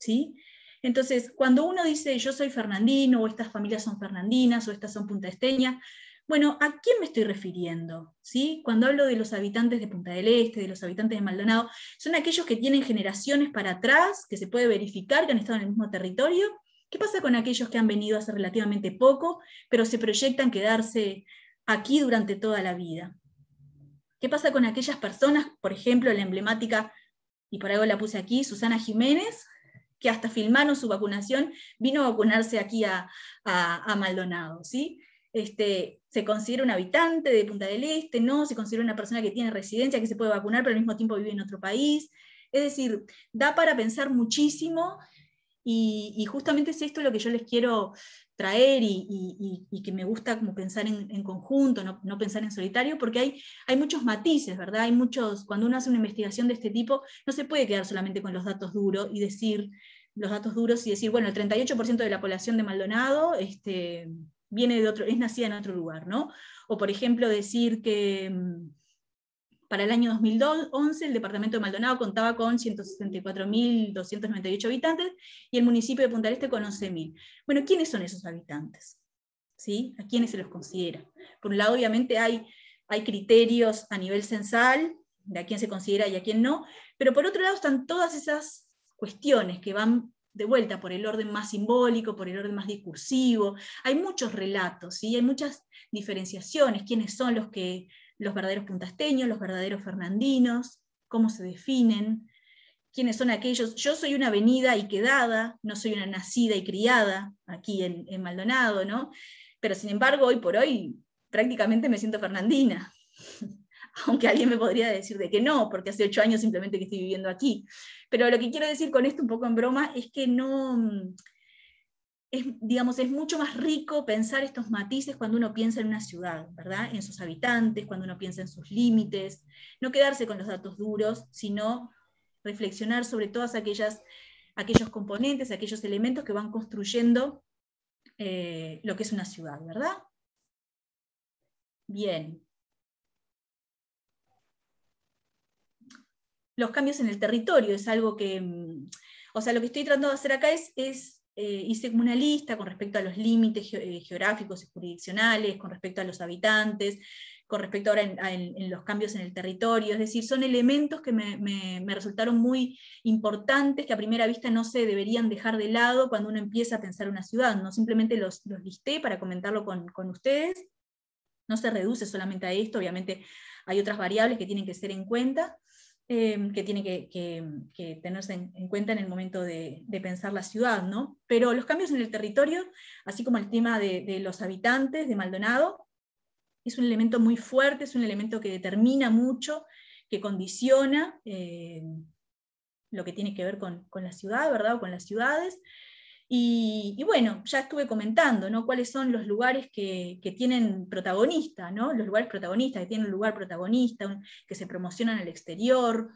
¿sí? Entonces, cuando uno dice yo soy fernandino, o estas familias son fernandinas, o estas son puntaesteñas, bueno, ¿a quién me estoy refiriendo? ¿Sí? Cuando hablo de los habitantes de Punta del Este, de los habitantes de Maldonado, son aquellos que tienen generaciones para atrás, que se puede verificar que han estado en el mismo territorio, ¿Qué pasa con aquellos que han venido hace relativamente poco, pero se proyectan quedarse aquí durante toda la vida? ¿Qué pasa con aquellas personas, por ejemplo, la emblemática, y por algo la puse aquí, Susana Jiménez, que hasta filmaron su vacunación, vino a vacunarse aquí a Maldonado, ¿sí? Se considera un habitante de Punta del Este, no, se considera una persona que tiene residencia, que se puede vacunar, pero al mismo tiempo vive en otro país. Es decir, da para pensar muchísimo, y justamente es esto lo que yo les quiero traer, y que me gusta como pensar en conjunto, no pensar en solitario, porque hay muchos matices, ¿verdad? Hay muchos, cuando uno hace una investigación de este tipo, no se puede quedar solamente con los datos duros y decir, bueno, el 38% de la población de Maldonado viene de otro, es nacida en otro lugar, ¿no? O por ejemplo decir que para el año 2011 el departamento de Maldonado contaba con 164.298 habitantes y el municipio de Punta del Este con 11.000. Bueno, ¿quiénes son esos habitantes? ¿Sí? ¿A quiénes se los considera? Por un lado, obviamente, hay criterios a nivel censal, de a quién se considera y a quién no, pero por otro lado están todas esas cuestiones que van de vuelta por el orden más simbólico, por el orden más discursivo. Hay muchos relatos, ¿sí? Hay muchas diferenciaciones, quiénes son los verdaderos puntasteños, los verdaderos fernandinos, cómo se definen, quiénes son aquellos. Yo soy una venida y quedada, no soy una nacida y criada aquí en Maldonado, ¿no? Pero sin embargo, hoy por hoy, prácticamente me siento fernandina. Aunque alguien me podría decir de que no, porque hace 8 años simplemente que estoy viviendo aquí. Pero lo que quiero decir con esto, un poco en broma, es que no... digamos, es mucho más rico pensar estos matices cuando uno piensa en una ciudad, ¿verdad? En sus habitantes, cuando uno piensa en sus límites, no quedarse con los datos duros, sino reflexionar sobre todos aquellos componentes, aquellos elementos que van construyendo lo que es una ciudad, ¿verdad? Bien. Los cambios en el territorio es algo que, o sea, lo que estoy tratando de hacer acá hice como una lista con respecto a los límites geográficos y jurisdiccionales, con respecto a los habitantes, con respecto ahora en los cambios en el territorio, es decir, son elementos que me resultaron muy importantes, que a primera vista no se deberían dejar de lado cuando uno empieza a pensar una ciudad, no simplemente los listé para comentarlo con ustedes, no se reduce solamente a esto, obviamente hay otras variables que tienen que ser en cuenta, que tiene que tenerse en cuenta en el momento de pensar la ciudad, ¿no? Pero los cambios en el territorio, así como el tema de los habitantes de Maldonado, es un elemento muy fuerte, es un elemento que determina mucho, que condiciona lo que tiene que ver con la ciudad, ¿verdad? O con las ciudades. Y bueno, ya estuve comentando, ¿no? Cuáles son los lugares que tienen protagonista, ¿no? Los lugares protagonistas, que tienen un lugar protagonista, que se promocionan al exterior,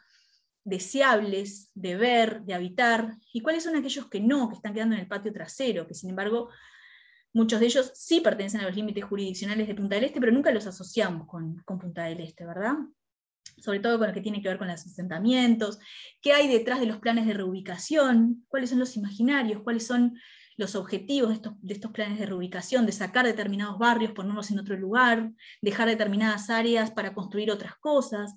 deseables de ver, de habitar, y cuáles son aquellos que no, que están quedando en el patio trasero, que sin embargo muchos de ellos sí pertenecen a los límites jurisdiccionales de Punta del Este, pero nunca los asociamos con Punta del Este, ¿verdad? Sobre todo con lo que tiene que ver con los asentamientos, qué hay detrás de los planes de reubicación, cuáles son los imaginarios, cuáles son los objetivos de estos planes de reubicación, de sacar determinados barrios, ponerlos en otro lugar, dejar determinadas áreas para construir otras cosas.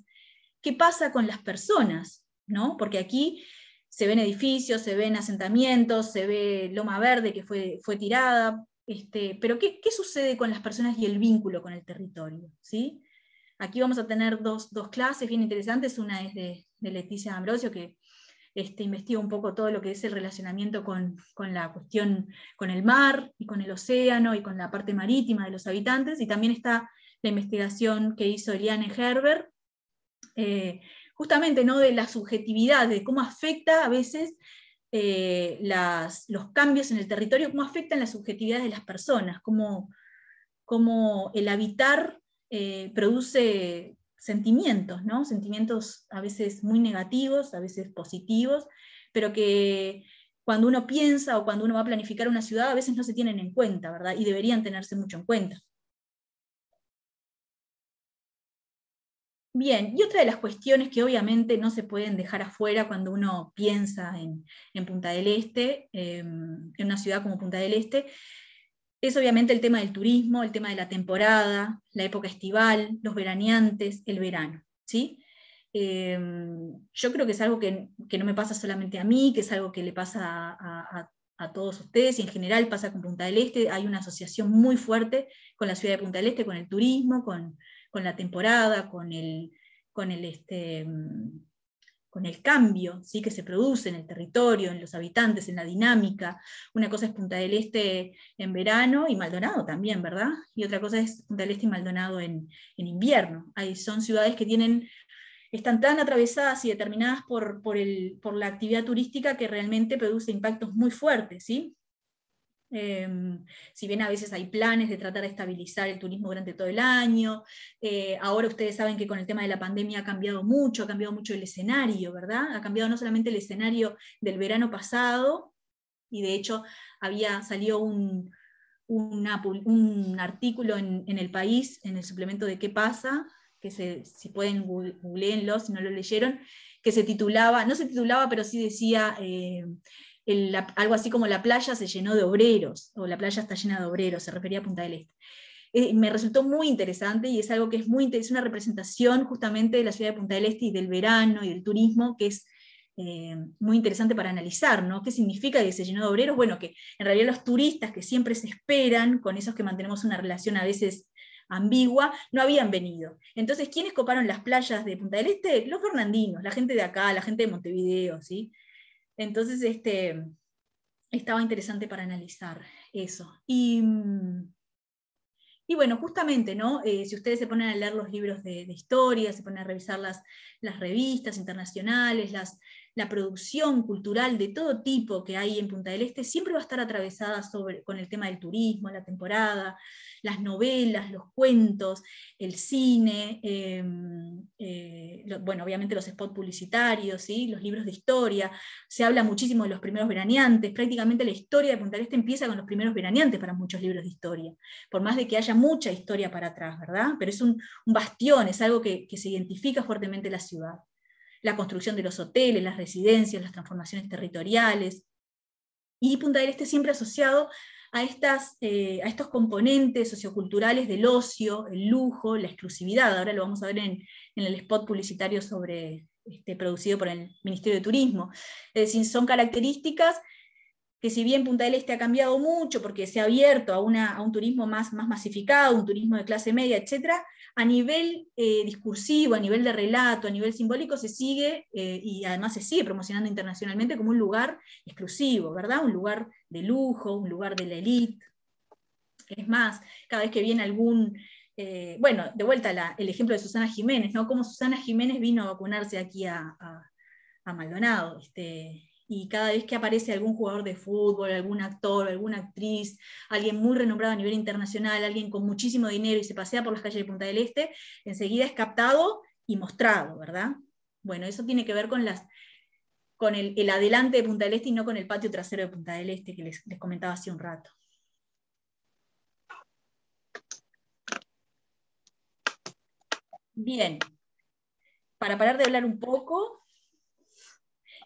¿Qué pasa con las personas? ¿No? Porque aquí se ven edificios, se ven asentamientos, se ve Loma Verde que fue tirada, pero ¿qué sucede con las personas y el vínculo con el territorio? ¿Sí? Aquí vamos a tener dos clases bien interesantes, una es de Leticia Ambrosio, que investiga un poco todo lo que es el relacionamiento con la cuestión, con el mar, y con el océano, y con la parte marítima de los habitantes, y también está la investigación que hizo Eliane Herber, justamente, ¿no? De la subjetividad, de cómo afecta a veces los cambios en el territorio, cómo afectan la subjetividad de las personas, cómo el habitar produce sentimientos, ¿no? Sentimientos a veces muy negativos, a veces positivos, pero que cuando uno piensa o cuando uno va a planificar una ciudad a veces no se tienen en cuenta, ¿verdad? Y deberían tenerse mucho en cuenta. Bien, y otra de las cuestiones que obviamente no se pueden dejar afuera cuando uno piensa en Punta del Este, en una ciudad como Punta del Este, es obviamente el tema del turismo, el tema de la temporada, la época estival, los veraneantes, el verano, ¿sí? Yo creo que es algo que no me pasa solamente a mí, que es algo que le pasa a a todos ustedes, y en general pasa con Punta del Este. Hay una asociación muy fuerte con la ciudad de Punta del Este, con el turismo, con la temporada, con el cambio, ¿sí?, que se produce en el territorio, en los habitantes, en la dinámica. Una cosa es Punta del Este en verano, y Maldonado también, ¿verdad? Y otra cosa es Punta del Este y Maldonado en invierno. Son ciudades que están tan atravesadas y determinadas por la actividad turística, que realmente produce impactos muy fuertes, ¿sí? Si bien a veces hay planes de tratar de estabilizar el turismo durante todo el año, ahora ustedes saben que con el tema de la pandemia ha cambiado mucho el escenario, ¿verdad? Ha cambiado no solamente el escenario del verano pasado, y de hecho salió un artículo en El País, en el suplemento de ¿Qué pasa?, que si pueden googleenlo si no lo leyeron, que no se titulaba, pero sí decía algo así como: la playa se llenó de obreros, o la playa está llena de obreros, se refería a Punta del Este. Me resultó muy interesante, y es algo que es una representación justamente de la ciudad de Punta del Este y del verano y del turismo, que es muy interesante para analizar, ¿no? ¿Qué significa que se llenó de obreros? Bueno, que en realidad los turistas, que siempre se esperan, con esos que mantenemos una relación a veces ambigua, no habían venido. Entonces, ¿quiénes coparon las playas de Punta del Este? Los fernandinos, la gente de acá, la gente de Montevideo, ¿sí? Entonces, estaba interesante para analizar eso. Y bueno, justamente, ¿no? Si ustedes se ponen a leer los libros de historia, se ponen a revisar las revistas internacionales, la producción cultural de todo tipo que hay en Punta del Este, siempre va a estar atravesada con el tema del turismo, la temporada, las novelas, los cuentos, el cine, bueno, obviamente los spots publicitarios, ¿sí?, los libros de historia. Se habla muchísimo de los primeros veraneantes. Prácticamente la historia de Punta del Este empieza con los primeros veraneantes para muchos libros de historia, por más de que haya mucha historia para atrás, ¿verdad? Pero es un bastión, es algo que se identifica fuertemente la ciudad. La construcción de los hoteles, las residencias, las transformaciones territoriales, y Punta del Este siempre asociado a estos componentes socioculturales del ocio, el lujo, la exclusividad. Ahora lo vamos a ver en el spot publicitario producido por el Ministerio de Turismo. Es decir, son características que, si bien Punta del Este ha cambiado mucho porque se ha abierto a un turismo más masificado, un turismo de clase media, etc., a nivel discursivo, a nivel de relato, a nivel simbólico, se sigue, y además se sigue promocionando internacionalmente como un lugar exclusivo, ¿verdad? Un lugar de lujo, un lugar de la élite. Es más, cada vez que viene bueno, de vuelta el ejemplo de Susana Jiménez, ¿no? Cómo Susana Jiménez vino a vacunarse aquí a Maldonado, y cada vez que aparece algún jugador de fútbol, algún actor, alguna actriz, alguien muy renombrado a nivel internacional, alguien con muchísimo dinero, y se pasea por las calles de Punta del Este, enseguida es captado y mostrado, ¿verdad? Bueno, eso tiene que ver con el adelante de Punta del Este, y no con el patio trasero de Punta del Este, que les comentaba hace un rato. Bien, para parar de hablar un poco,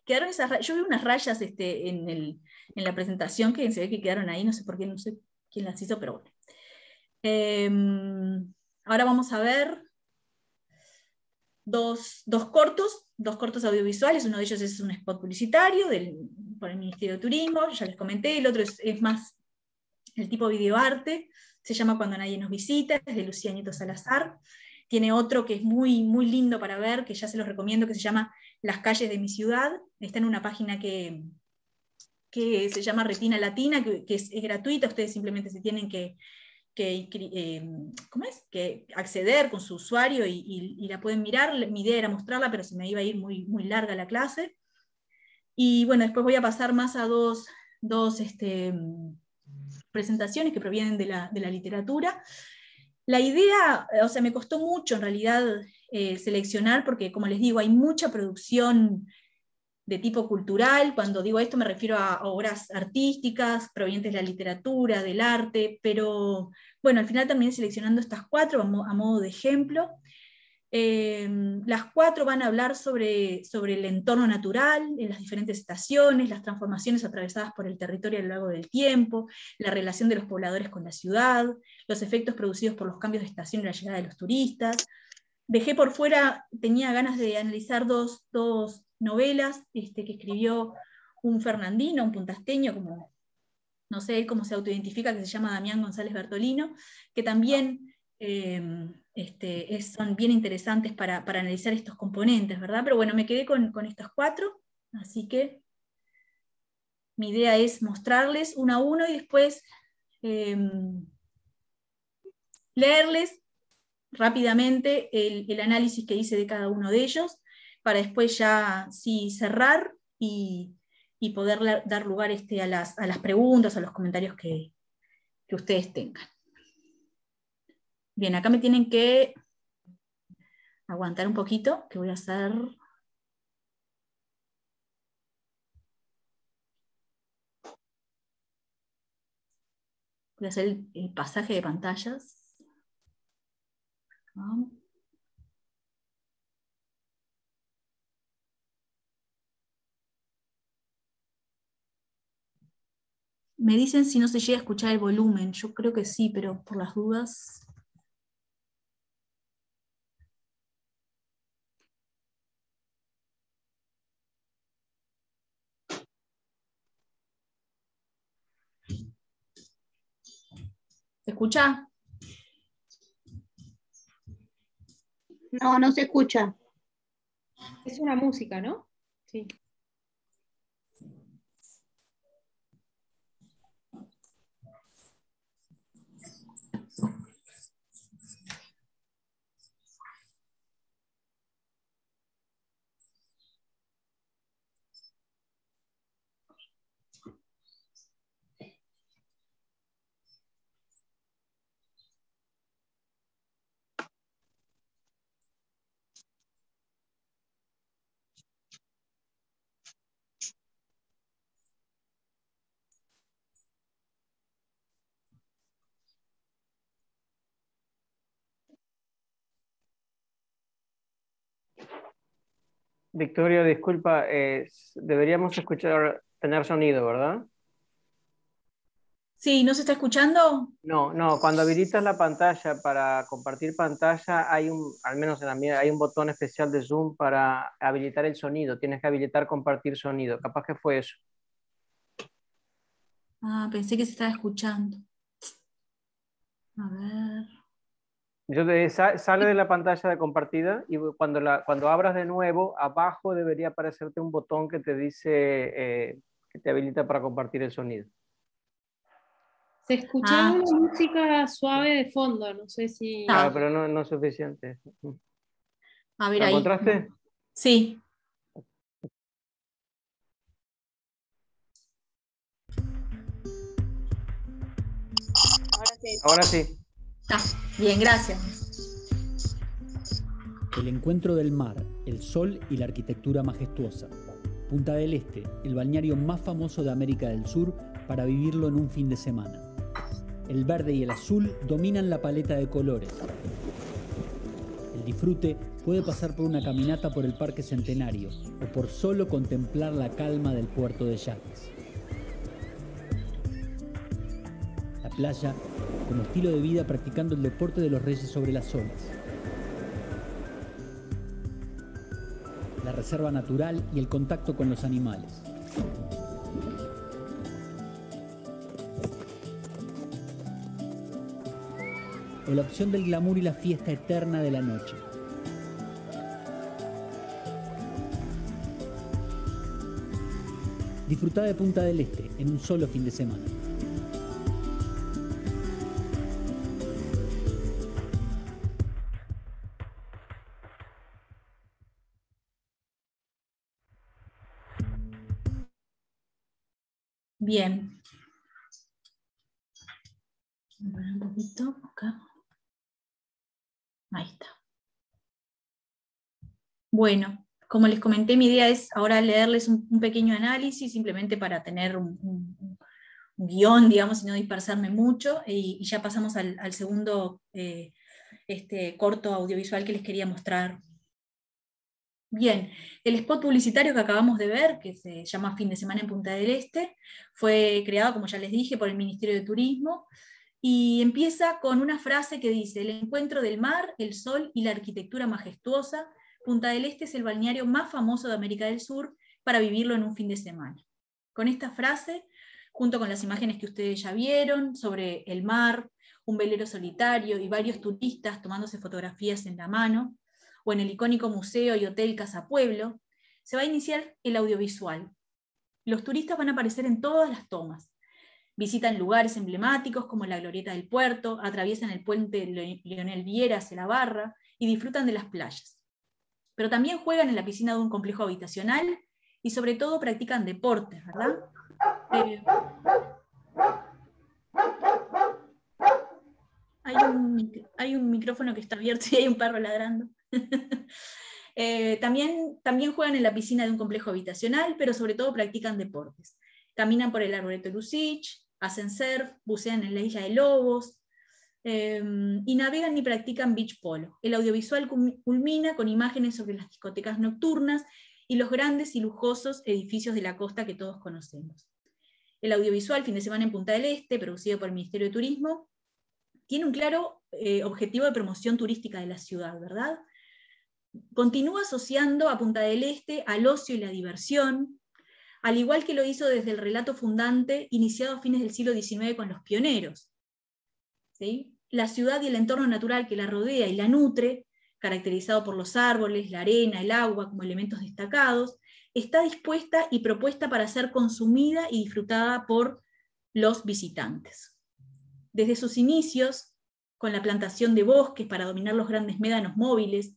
quedaron yo vi unas rayas en la presentación que se ve que quedaron ahí, no sé por qué, no sé quién las hizo, pero bueno. Ahora vamos a ver dos cortos audiovisuales. Uno de ellos es un spot publicitario por el Ministerio de Turismo, ya les comenté. El otro es más el tipo videoarte, se llama Cuando nadie nos visita, es de Lucía Nieto Salazar. Tiene otro que es muy, muy lindo para ver, que ya se los recomiendo, que se llama Las calles de mi ciudad. Está en una página que se llama Retina Latina, que es gratuita. Ustedes simplemente se tienen que acceder con su usuario y la pueden mirar. Mi idea era mostrarla, pero se me iba a ir muy, muy larga la clase. Y bueno, después voy a pasar más a dos presentaciones que provienen de la literatura. La idea, o sea, me costó mucho en realidad seleccionar, porque, como les digo, hay mucha producción de tipo cultural. Cuando digo esto me refiero a obras artísticas provenientes de la literatura, del arte, pero bueno, al final terminé seleccionando estas 4 a modo de ejemplo. Las 4 van a hablar sobre el entorno natural en las diferentes estaciones, las transformaciones atravesadas por el territorio a lo largo del tiempo, la relación de los pobladores con la ciudad, los efectos producidos por los cambios de estación y la llegada de los turistas. Dejé por fuera, tenía ganas de analizar dos novelas que escribió un fernandino, un puntasteño, como no sé él cómo se autoidentifica, que se llama Damián González Bertolino, que también son bien interesantes para analizar estos componentes, ¿verdad? Pero bueno, me quedé con estas 4, así que mi idea es mostrarles uno a uno y después leerles rápidamente el análisis que hice de cada uno de ellos, para después ya sí cerrar y poder dar lugar a las preguntas, a los comentarios que ustedes tengan. Bien, acá me tienen que aguantar un poquito, que voy a hacer... Voy a hacer el pasaje de pantallas. Me dicen si no se llega a escuchar el volumen. Yo creo que sí, pero por las dudas... ¿Se escucha? No, no se escucha. Es una música, ¿no? Sí. Victoria, disculpa, deberíamos tener sonido, ¿verdad? Sí, ¿no se está escuchando? No, cuando habilitas la pantalla para compartir pantalla, al menos en la mía, hay un botón especial de Zoom para habilitar el sonido. Tienes que habilitar compartir sonido. Capaz que fue eso. Ah, pensé que se estaba escuchando. A ver... Sale de la pantalla de compartida y cuando abras de nuevo, abajo debería aparecerte un botón que te dice que te habilita para compartir el sonido. Se escuchaba una música suave de fondo, no sé si... Claro, pero no es suficiente. A ver ¿La ahí. encontraste? Sí. Ahora sí. Ah, bien, gracias. El encuentro del mar, el sol y la arquitectura majestuosa. Punta del Este, el balneario más famoso de América del Sur para vivirlo en un fin de semana. El verde y el azul dominan la paleta de colores. El disfrute puede pasar por una caminata por el Parque Centenario o por solo contemplar la calma del puerto de yates. La playa como estilo de vida practicando el deporte de los reyes sobre las olas. La reserva natural y el contacto con los animales. O la opción del glamour y la fiesta eterna de la noche. Disfrutá de Punta del Este en un solo fin de semana. Bien. Voy a poner un poquito acá. Ahí está. Bueno, como les comenté, mi idea es ahora leerles un pequeño análisis, simplemente para tener un guión, digamos, y no dispersarme mucho, y ya pasamos al segundo corto audiovisual que les quería mostrar. Bien, el spot publicitario que acabamos de ver, que se llama Fin de Semana en Punta del Este, fue creado, como ya les dije, por el Ministerio de Turismo, y empieza con una frase que dice: el encuentro del mar, el sol y la arquitectura majestuosa. Punta del Este es el balneario más famoso de América del Sur para vivirlo en un fin de semana. Con esta frase junto con las imágenes que ustedes ya vieron, sobre el mar, un velero solitario y varios turistas tomándose fotografías en la mano, o en el icónico museo y hotel Casa Pueblo, se va a iniciar el audiovisual. Los turistas van a aparecer en todas las tomas. Visitan lugares emblemáticos como la Glorieta del Puerto, atraviesan el puente Leonel Viera hacia la Barra y disfrutan de las playas. Pero también juegan en la piscina de un complejo habitacional y sobre todo practican deportes, ¿verdad? Hay un micrófono que está abierto y hay un perro ladrando. También juegan en la piscina de un complejo habitacional, pero sobre todo practican deportes. Caminan por el arboreto Lucich, hacen surf, bucean en la isla de Lobos, y navegan y practican beach polo. El audiovisual culmina con imágenes sobre las discotecas nocturnas y los grandes y lujosos edificios de la costa que todos conocemos. El audiovisual Fin de Semana en Punta del Este, producido por el Ministerio de Turismo, tiene un claro objetivo de promoción turística de la ciudad, ¿verdad? Continúa asociando a Punta del Este al ocio y la diversión, al igual que lo hizo desde el relato fundante iniciado a fines del siglo XIX con los pioneros. ¿Sí? La ciudad y el entorno natural que la rodea y la nutre, caracterizado por los árboles, la arena, el agua como elementos destacados, está dispuesta y propuesta para ser consumida y disfrutada por los visitantes. Desde sus inicios, con la plantación de bosques para dominar los grandes médanos móviles,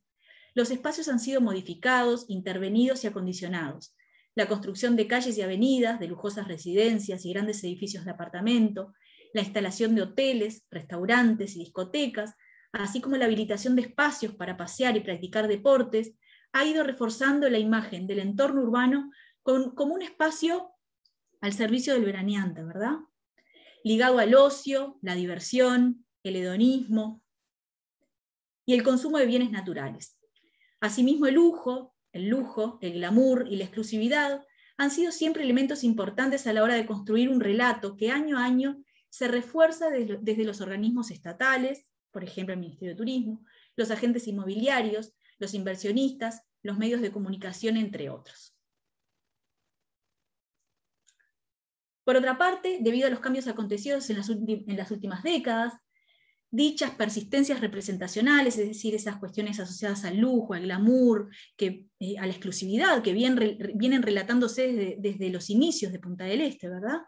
los espacios han sido modificados, intervenidos y acondicionados. La construcción de calles y avenidas, de lujosas residencias y grandes edificios de apartamento, la instalación de hoteles, restaurantes y discotecas, así como la habilitación de espacios para pasear y practicar deportes, ha ido reforzando la imagen del entorno urbano como un espacio al servicio del veraneante, ¿verdad? Ligado al ocio, la diversión, el hedonismo y el consumo de bienes naturales. Asimismo, el lujo, el glamour y la exclusividad han sido siempre elementos importantes a la hora de construir un relato que año a año se refuerza desde los organismos estatales, por ejemplo el Ministerio de Turismo, los agentes inmobiliarios, los inversionistas, los medios de comunicación, entre otros. Por otra parte, debido a los cambios acontecidos en las últimas décadas, dichas persistencias representacionales, es decir, esas cuestiones asociadas al lujo, al glamour, a la exclusividad, que vienen relatándose desde los inicios de Punta del Este, ¿verdad?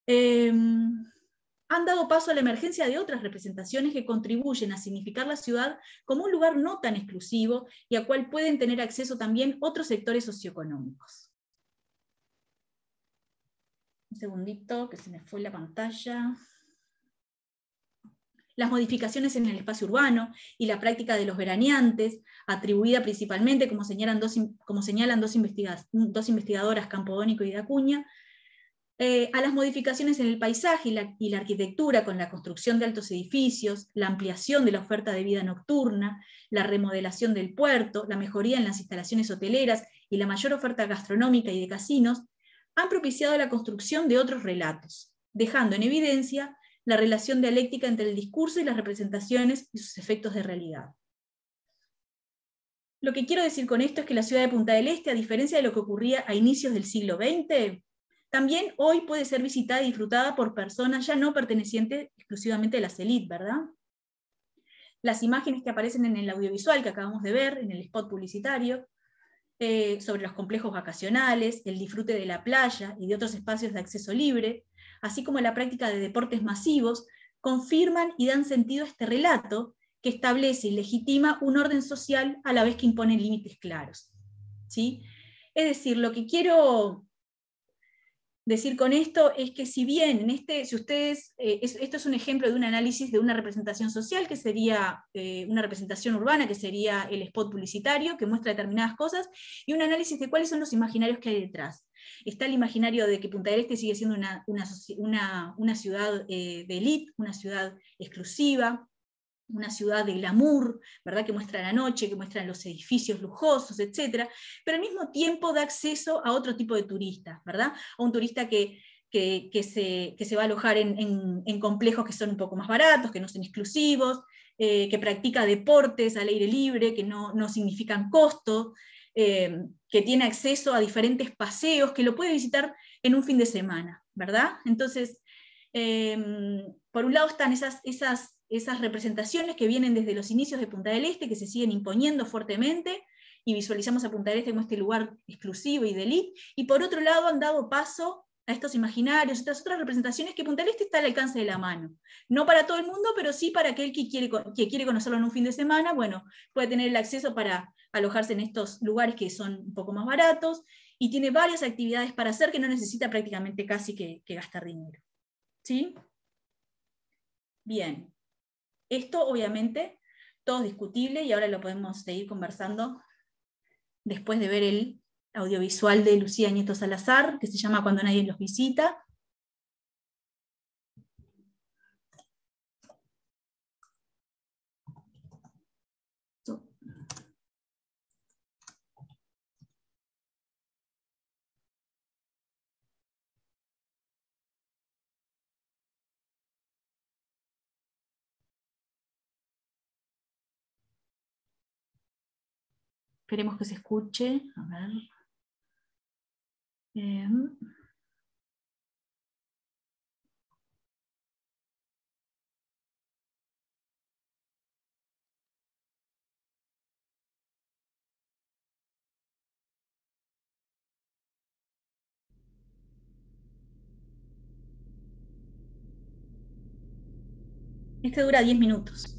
Han dado paso a la emergencia de otras representaciones que contribuyen a significar la ciudad como un lugar no tan exclusivo y al cual pueden tener acceso también otros sectores socioeconómicos. Un segundito, que se me fue la pantalla. Las modificaciones en el espacio urbano y la práctica de los veraneantes, atribuida principalmente, como señalan dos investigadoras, Campodónico y Dacuña, a las modificaciones en el paisaje y la arquitectura con la construcción de altos edificios, la ampliación de la oferta de vida nocturna, la remodelación del puerto, la mejoría en las instalaciones hoteleras y la mayor oferta gastronómica y de casinos, han propiciado la construcción de otros relatos, dejando en evidencia la relación dialéctica entre el discurso y las representaciones y sus efectos de realidad. Lo que quiero decir con esto es que la ciudad de Punta del Este, a diferencia de lo que ocurría a inicios del siglo XX, también hoy puede ser visitada y disfrutada por personas ya no pertenecientes exclusivamente a las élites, ¿verdad? Las imágenes que aparecen en el audiovisual que acabamos de ver, en el spot publicitario, sobre los complejos vacacionales, el disfrute de la playa y de otros espacios de acceso libre, así como la práctica de deportes masivos, confirman y dan sentido a este relato que establece y legitima un orden social a la vez que impone límites claros. ¿Sí? Es decir, lo que quiero decir con esto es que si bien esto es un ejemplo de un análisis de una representación social, que sería una representación urbana, que sería el spot publicitario, que muestra determinadas cosas, y un análisis de cuáles son los imaginarios que hay detrás. Está el imaginario de que Punta del Este sigue siendo una ciudad de élite, una ciudad exclusiva, una ciudad de glamour, ¿verdad? Que muestra la noche, que muestra los edificios lujosos, etc. Pero al mismo tiempo da acceso a otro tipo de turistas, ¿verdad? A un turista que se va a alojar en complejos que son un poco más baratos, que no son exclusivos, que practica deportes al aire libre, que no significan costo, que tiene acceso a diferentes paseos, que lo puede visitar en un fin de semana. ¿verdad? Entonces, por un lado están esas representaciones que vienen desde los inicios de Punta del Este, que se siguen imponiendo fuertemente, y visualizamos a Punta del Este como este lugar exclusivo y de élite, y por otro lado han dado paso a estos imaginarios, estas otras representaciones que Punta del Este está al alcance de la mano. No para todo el mundo, pero sí para aquel que quiere conocerlo en un fin de semana, bueno, puede tener el acceso para alojarse en estos lugares que son un poco más baratos, y tiene varias actividades para hacer que no necesita prácticamente casi que gastar dinero. ¿Sí? Bien. Esto, obviamente, todo es discutible, y ahora lo podemos seguir conversando después de ver el audiovisual de Lucía Nieto Salazar, que se llama Cuando nadie los visita. Esperemos que se escuche. A ver. Este dura 10 minutos.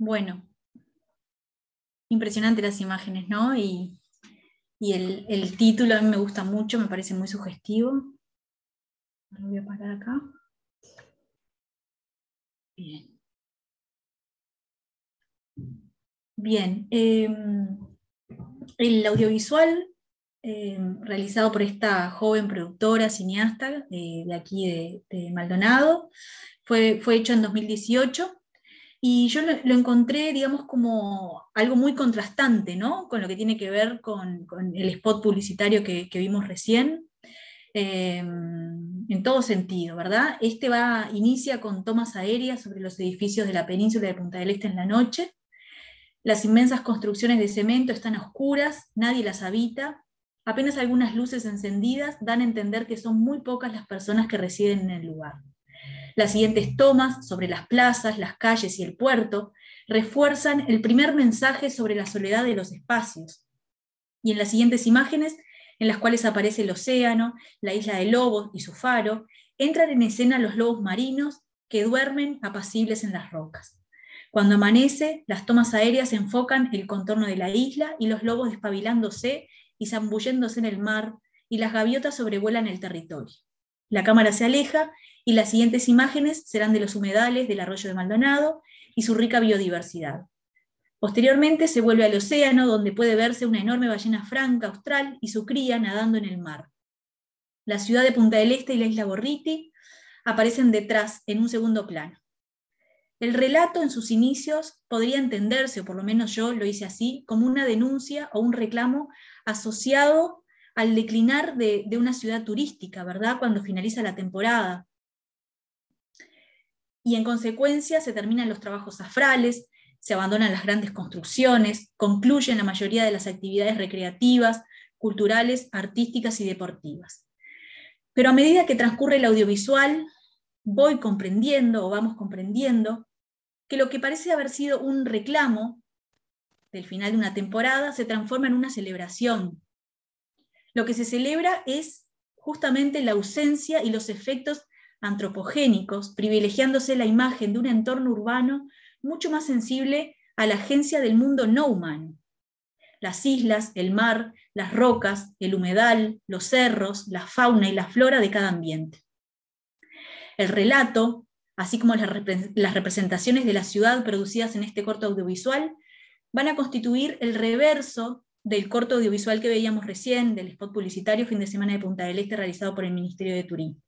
Bueno, impresionante las imágenes, ¿no? Y el título a mí me gusta mucho, me parece muy sugestivo. Lo voy a parar acá. Bien. Bien. El audiovisual realizado por esta joven productora, cineasta de aquí de Maldonado, fue hecho en 2018. Y yo lo encontré, digamos, como algo muy contrastante, ¿no? Con lo que tiene que ver con el spot publicitario que vimos recién, en todo sentido, ¿verdad? Inicia con tomas aéreas sobre los edificios de la península de Punta del Este en la noche. Las inmensas construcciones de cemento están a oscuras, nadie las habita. Apenas algunas luces encendidas dan a entender que son muy pocas las personas que residen en el lugar. Las siguientes tomas sobre las plazas, las calles y el puerto refuerzan el primer mensaje sobre la soledad de los espacios. Y en las siguientes imágenes, en las cuales aparece el océano, la isla de lobos y su faro, entran en escena los lobos marinos que duermen apacibles en las rocas. Cuando amanece, las tomas aéreas enfocan el contorno de la isla y los lobos despabilándose y zambulléndose en el mar, y las gaviotas sobrevuelan el territorio. La cámara se aleja y las siguientes imágenes serán de los humedales del arroyo de Maldonado y su rica biodiversidad. Posteriormente se vuelve al océano, donde puede verse una enorme ballena franca austral y su cría nadando en el mar. La ciudad de Punta del Este y la isla Gorriti aparecen detrás, en un segundo plano. El relato en sus inicios podría entenderse, o por lo menos yo lo hice así, como una denuncia o un reclamo asociado al declinar de una ciudad turística, ¿verdad?, cuando finaliza la temporada. Y en consecuencia se terminan los trabajos afrales, se abandonan las grandes construcciones, concluyen la mayoría de las actividades recreativas, culturales, artísticas y deportivas. Pero a medida que transcurre el audiovisual, vamos comprendiendo que lo que parece haber sido un reclamo del final de una temporada se transforma en una celebración. Lo que se celebra es justamente la ausencia y los efectos antropogénicos, privilegiándose la imagen de un entorno urbano mucho más sensible a la agencia del mundo no humano. Las islas, el mar, las rocas, el humedal, los cerros, la fauna y la flora de cada ambiente. El relato, así como las representaciones de la ciudad producidas en este corto audiovisual, van a constituir el reverso del corto audiovisual que veíamos recién, del spot publicitario Fin de Semana de Punta del Este realizado por el Ministerio de Turismo.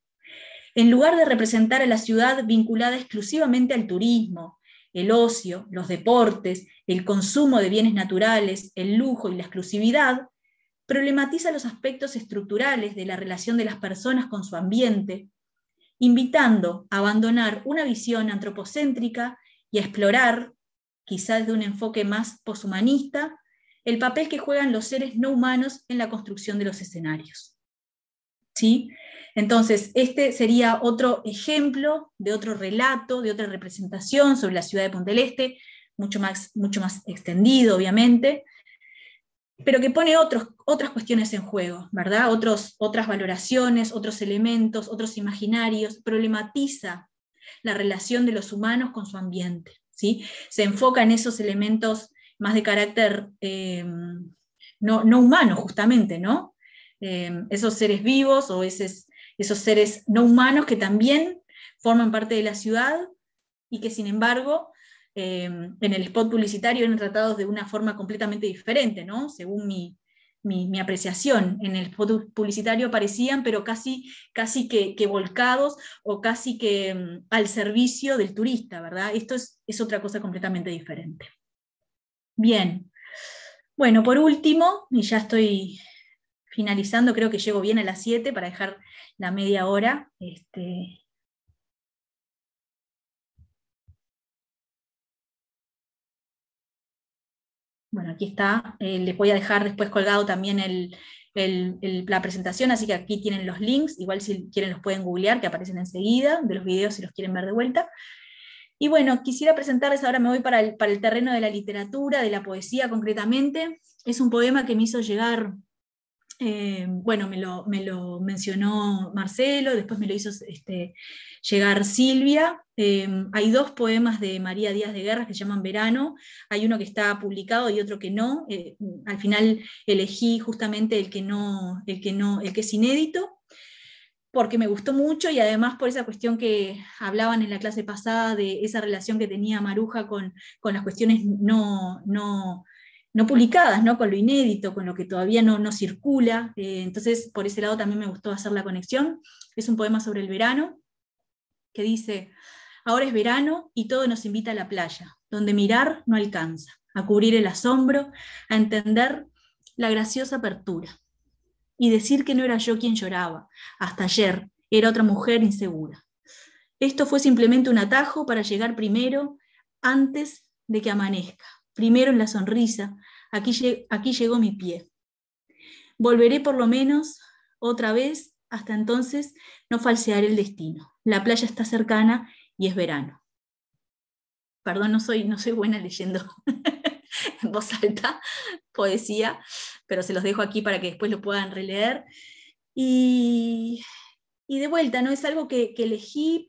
En lugar de representar a la ciudad vinculada exclusivamente al turismo, el ocio, los deportes, el consumo de bienes naturales, el lujo y la exclusividad, problematiza los aspectos estructurales de la relación de las personas con su ambiente, invitando a abandonar una visión antropocéntrica y a explorar, quizás desde un enfoque más poshumanista, el papel que juegan los seres no humanos en la construcción de los escenarios. ¿Sí? Entonces, este sería otro ejemplo de otro relato, de otra representación sobre la ciudad de Punta del Este, mucho más extendido, obviamente, pero que pone otras cuestiones en juego, ¿verdad? Otras valoraciones, otros elementos, otros imaginarios, problematiza la relación de los humanos con su ambiente, ¿sí? Se enfoca en esos elementos más de carácter no humano, justamente, ¿no? Esos seres vivos o esos seres no humanos que también forman parte de la ciudad y que sin embargo en el spot publicitario eran tratados de una forma completamente diferente, ¿no? Según mi apreciación. En el spot publicitario aparecían, pero casi que volcados o casi que al servicio del turista, ¿verdad? Esto es otra cosa completamente diferente. Bien. Bueno, por último, y ya estoy finalizando, creo que llego bien a las 7 para dejar la media hora. Bueno, aquí está, les voy a dejar después colgado también la presentación, así que aquí tienen los links, igual si quieren los pueden googlear, que aparecen enseguida, de los videos si los quieren ver de vuelta. Y bueno, quisiera presentarles, ahora me voy para el terreno de la literatura, de la poesía concretamente. Es un poema que me hizo llegar bueno, me lo mencionó Marcelo, después me lo hizo llegar Silvia. Hay 2 poemas de María Díaz de Guerra que se llaman Verano, hay uno que está publicado y otro que no. Al final elegí justamente el que es inédito, porque me gustó mucho y además por esa cuestión que hablaban en la clase pasada de esa relación que tenía Maruja con las cuestiones no publicadas, ¿no? Con lo inédito, con lo que todavía no circula. Entonces, por ese lado también me gustó hacer la conexión. Es un poema sobre el verano, que dice: ahora es verano y todo nos invita a la playa, donde mirar no alcanza, a cubrir el asombro, a entender la graciosa apertura, y decir que no era yo quien lloraba, hasta ayer era otra mujer insegura. Esto fue simplemente un atajo para llegar primero, antes de que amanezca. Primero en la sonrisa, aquí llegó mi pie. Volveré por lo menos otra vez, hasta entonces no falsearé el destino. La playa está cercana y es verano. Perdón, no soy buena leyendo en voz alta poesía, pero se los dejo aquí para que después lo puedan releer. Y de vuelta, ¿no? Es algo que elegí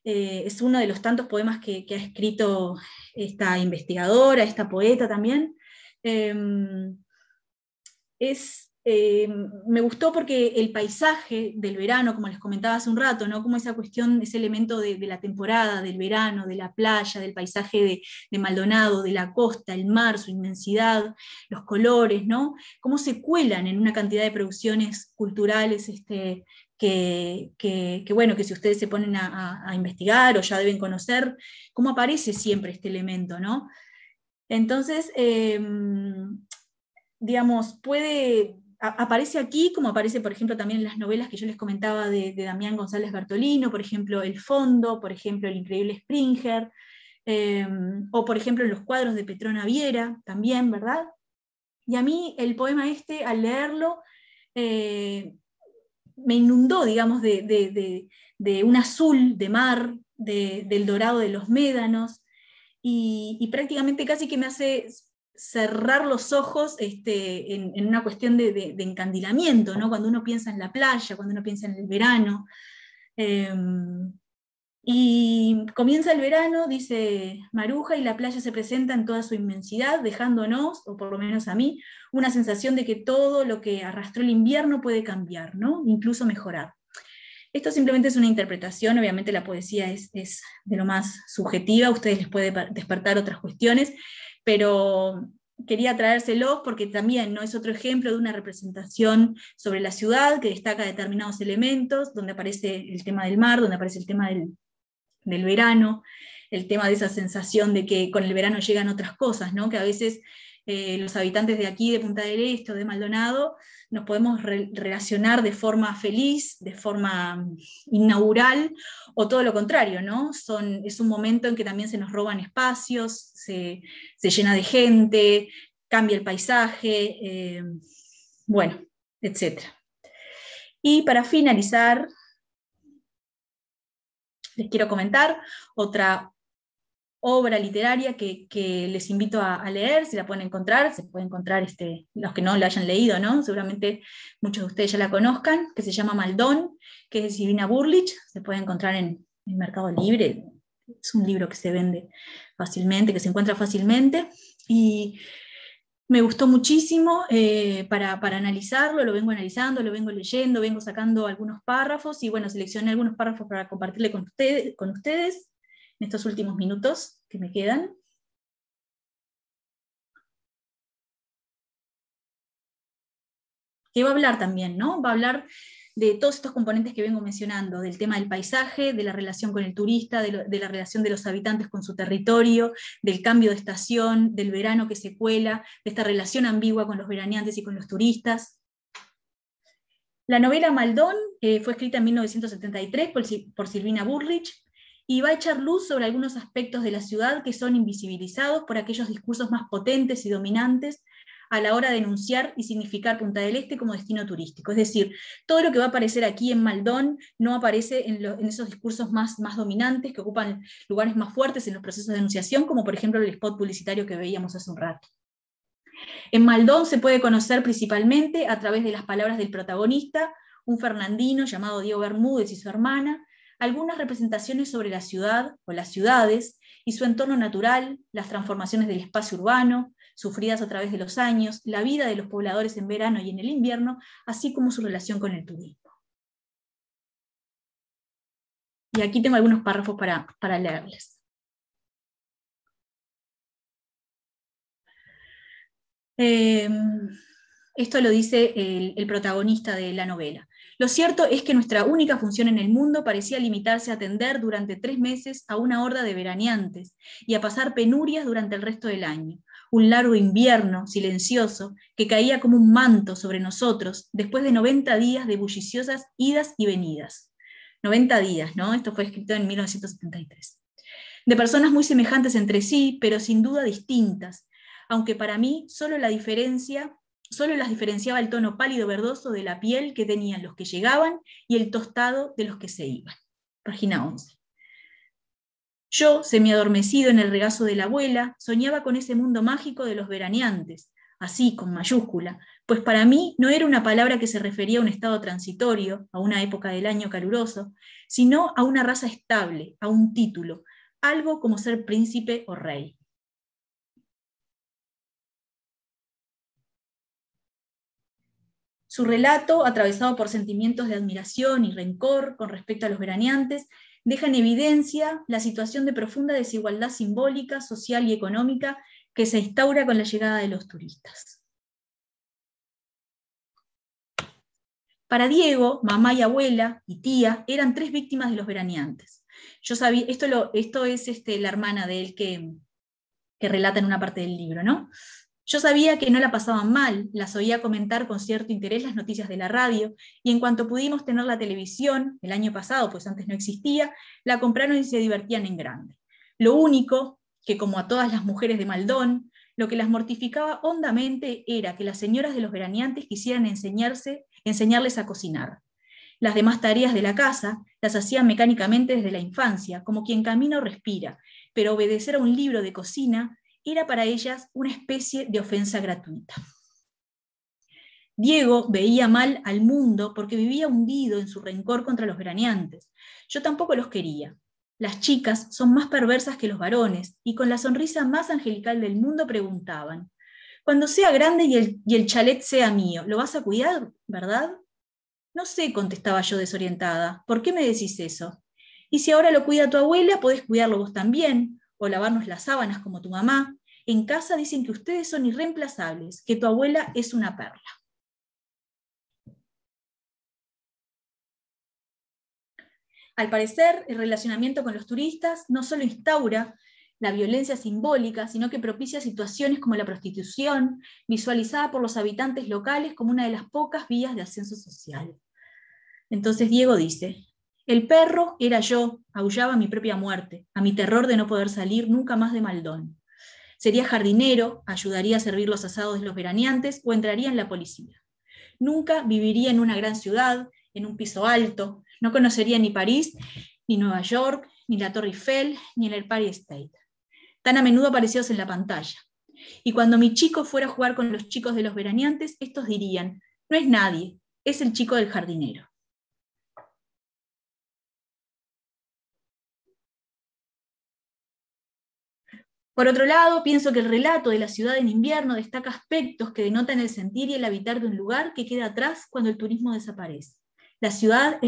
es uno de los tantos poemas que ha escrito esta investigadora, esta poeta también. Me gustó porque el paisaje del verano, como les comentaba hace un rato, ¿no? Como esa cuestión, ese elemento de la temporada, del verano, de la playa, del paisaje de Maldonado, de la costa, el mar, su inmensidad, los colores, ¿no? Cómo se cuelan en una cantidad de producciones culturales bueno, que si ustedes se ponen a investigar o ya deben conocer, cómo aparece siempre este elemento, ¿no? Entonces, digamos, aparece aquí, como aparece, por ejemplo, también en las novelas que yo les comentaba de Damián González Bertolino, por ejemplo, El Fondo, por ejemplo, El Increíble Springer, o por ejemplo en los cuadros de Petrona Viera, también, ¿verdad? Y a mí el poema al leerlo, me inundó, digamos, de un azul de mar, del dorado de los médanos, y prácticamente casi que me hace cerrar los ojos en una cuestión de encandilamiento, ¿no? Cuando uno piensa en la playa, cuando uno piensa en el verano. Y comienza el verano, dice Maruja, y la playa se presenta en toda su inmensidad, dejándonos, o por lo menos a mí, una sensación de que todo lo que arrastró el invierno puede cambiar, ¿no? Incluso mejorar. Esto simplemente es una interpretación, obviamente la poesía es de lo más subjetiva, a ustedes les puede despertar otras cuestiones, pero quería traérselos porque también, ¿no? Es otro ejemplo de una representación sobre la ciudad que destaca determinados elementos, donde aparece el tema del mar, donde aparece el tema del verano, el tema de esa sensación de que con el verano llegan otras cosas, ¿no? Que a veces los habitantes de aquí, de Punta del Este o de Maldonado, nos podemos relacionar de forma feliz, de forma inaugural, o todo lo contrario, ¿no? Es un momento en que también se nos roban espacios, se llena de gente, cambia el paisaje, bueno, etc. Y para finalizar, les quiero comentar otra obra literaria que les invito a leer, si la pueden encontrar, se puede encontrar, los que no la hayan leído, ¿no? Seguramente muchos de ustedes ya la conozcan, que se llama Maldón, que es de Silvina Burlich, se puede encontrar en el Mercado Libre, es un libro que se vende fácilmente, que se encuentra fácilmente, y me gustó muchísimo para analizarlo, lo vengo analizando, lo vengo leyendo, vengo sacando algunos párrafos, y bueno, seleccioné algunos párrafos para compartirle con ustedes en estos últimos minutos que me quedan. Que va a hablar también, ¿no? Va a hablar de todos estos componentes que vengo mencionando, del tema del paisaje, de la relación con el turista, de la relación de los habitantes con su territorio, del cambio de estación, del verano que se cuela, de esta relación ambigua con los veraneantes y con los turistas. La novela Maldón fue escrita en 1973 por Silvina Burlich, y va a echar luz sobre algunos aspectos de la ciudad que son invisibilizados por aquellos discursos más potentes y dominantes a la hora de enunciar y significar Punta del Este como destino turístico. Es decir, todo lo que va a aparecer aquí en Maldón no aparece en esos discursos más dominantes, que ocupan lugares más fuertes en los procesos de enunciación, como por ejemplo el spot publicitario que veíamos hace un rato. En Maldón se puede conocer principalmente a través de las palabras del protagonista, un fernandino llamado Diego Bermúdez y su hermana, algunas representaciones sobre la ciudad o las ciudades y su entorno natural, las transformaciones del espacio urbano, sufridas a través de los años, la vida de los pobladores en verano y en el invierno, así como su relación con el turismo. Y aquí tengo algunos párrafos para leerles. Esto lo dice el protagonista de la novela. Lo cierto es que nuestra única función en el mundo parecía limitarse a atender durante 3 meses a una horda de veraneantes y a pasar penurias durante el resto del año. Un largo invierno silencioso que caía como un manto sobre nosotros después de 90 días de bulliciosas idas y venidas. 90 días, ¿no? Esto fue escrito en 1973. De personas muy semejantes entre sí, pero sin duda distintas, aunque para mí solo las diferenciaba el tono pálido verdoso de la piel que tenían los que llegaban y el tostado de los que se iban. Página 11. Yo, semiadormecido en el regazo de la abuela, soñaba con ese mundo mágico de los veraneantes, así con mayúscula, pues para mí no era una palabra que se refería a un estado transitorio, a una época del año caluroso, sino a una raza estable, a un título, algo como ser príncipe o rey. Su relato, atravesado por sentimientos de admiración y rencor con respecto a los veraneantes, deja en evidencia la situación de profunda desigualdad simbólica, social y económica que se instaura con la llegada de los turistas. Para Diego, mamá y abuela y tía eran 3 víctimas de los veraneantes. Yo sabía, esto es la hermana de él que relata en una parte del libro, ¿no? Yo sabía que no la pasaban mal, las oía comentar con cierto interés las noticias de la radio, y en cuanto pudimos tener la televisión, el año pasado, pues antes no existía, la compraron y se divertían en grande. Lo único, que como a todas las mujeres de Maldón, lo que las mortificaba hondamente era que las señoras de los veraneantes quisieran enseñarles a cocinar. Las demás tareas de la casa las hacían mecánicamente desde la infancia, como quien camina o respira, pero obedecer a un libro de cocina era para ellas una especie de ofensa gratuita. Diego veía mal al mundo porque vivía hundido en su rencor contra los veraneantes. Yo tampoco los quería. Las chicas son más perversas que los varones, y con la sonrisa más angelical del mundo preguntaban: cuando sea grande y el chalet sea mío, ¿lo vas a cuidar, verdad? No sé, contestaba yo desorientada. ¿Por qué me decís eso? Y si ahora lo cuida tu abuela, podés cuidarlo vos también, o lavarnos las sábanas como tu mamá. En casa dicen que ustedes son irreemplazables, que tu abuela es una perla. Al parecer, el relacionamiento con los turistas no solo instaura la violencia simbólica, sino que propicia situaciones como la prostitución, visualizada por los habitantes locales como una de las pocas vías de ascenso social. Entonces Diego dice: el perro era yo, aullaba a mi propia muerte, a mi terror de no poder salir nunca más de Maldón. Sería jardinero, ayudaría a servir los asados de los veraneantes o entraría en la policía. Nunca viviría en una gran ciudad, en un piso alto, no conocería ni París, ni Nueva York, ni la Torre Eiffel, ni el Empire State, tan a menudo aparecidos en la pantalla. Y cuando mi chico fuera a jugar con los chicos de los veraneantes, estos dirían: no es nadie, es el chico del jardinero. Por otro lado, pienso que el relato de la ciudad en invierno destaca aspectos que denotan el sentir y el habitar de un lugar que queda atrás cuando el turismo desaparece. La ciudad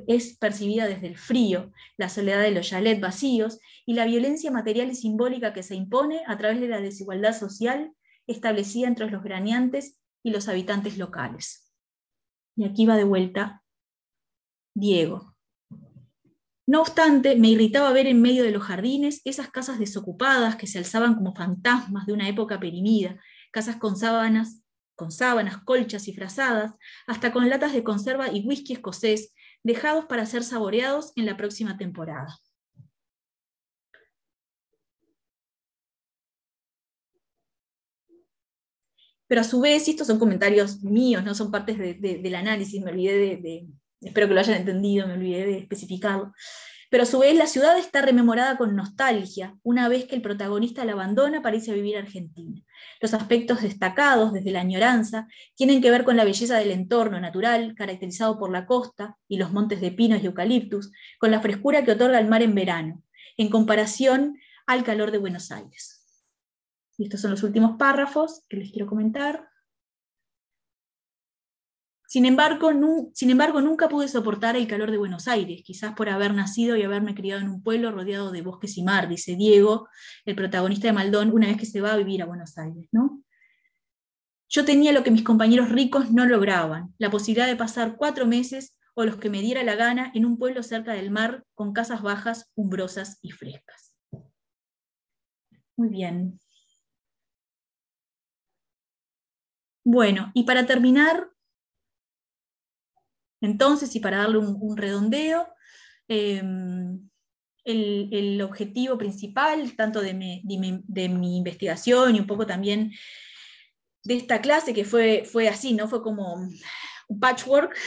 es percibida desde el frío, la soledad de los chalets vacíos y la violencia material y simbólica que se impone a través de la desigualdad social establecida entre los veraneantes y los habitantes locales. Y aquí va de vuelta Diego. No obstante, me irritaba ver en medio de los jardines esas casas desocupadas que se alzaban como fantasmas de una época perimida, casas con sábanas, colchas y frazadas, hasta con latas de conserva y whisky escocés, dejados para ser saboreados en la próxima temporada. Pero a su vez, y estos son comentarios míos, no son partes del análisis, me olvidé espero que lo hayan entendido, me olvidé de especificarlo. pero a su vez la ciudad está rememorada con nostalgia, una vez que el protagonista la abandona para irse a vivir a Argentina. Los aspectos destacados desde la añoranza tienen que ver con la belleza del entorno natural, caracterizado por la costa y los montes de pinos y eucaliptus, con la frescura que otorga el mar en verano, en comparación al calor de Buenos Aires. Y estos son los últimos párrafos que les quiero comentar. Sin embargo, nunca pude soportar el calor de Buenos Aires, quizás por haber nacido y haberme criado en un pueblo rodeado de bosques y mar, dice Diego, el protagonista de Maldón, una vez que se va a vivir a Buenos Aires, ¿no? Yo tenía lo que mis compañeros ricos no lograban, la posibilidad de pasar 4 meses o los que me diera la gana en un pueblo cerca del mar, con casas bajas, umbrosas y frescas. Muy bien. Bueno, y para terminar, entonces, y para darle un redondeo, el objetivo principal, tanto de mi investigación y un poco también de esta clase, que fue así, ¿no? Fue como un patchwork,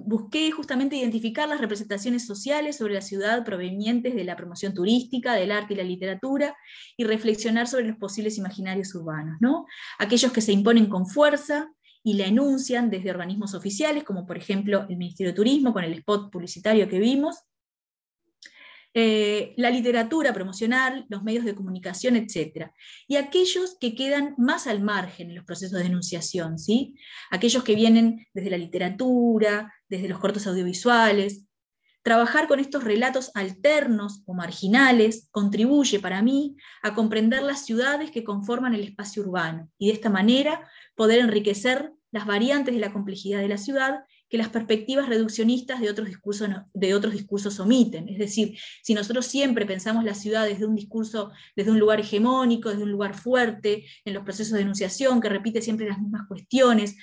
busqué justamente identificar las representaciones sociales sobre la ciudad provenientes de la promoción turística, del arte y la literatura, y reflexionar sobre los posibles imaginarios urbanos, ¿no? Aquellos que se imponen con fuerza y la enuncian desde organismos oficiales, como por ejemplo el Ministerio de Turismo, con el spot publicitario que vimos, la literatura promocional, los medios de comunicación, etc. Y aquellos que quedan más al margen en los procesos de enunciación, ¿sí? Aquellos que vienen desde la literatura, desde los cortos audiovisuales. Trabajar con estos relatos alternos o marginales contribuye para mí a comprender las ciudades que conforman el espacio urbano, y de esta manera poder enriquecer las variantes de la complejidad de la ciudad que las perspectivas reduccionistas de otros discursos omiten. Es decir, si nosotros siempre pensamos la ciudad desde un discurso, desde un lugar hegemónico, desde un lugar fuerte, en los procesos de enunciación, que repite siempre las mismas cuestiones,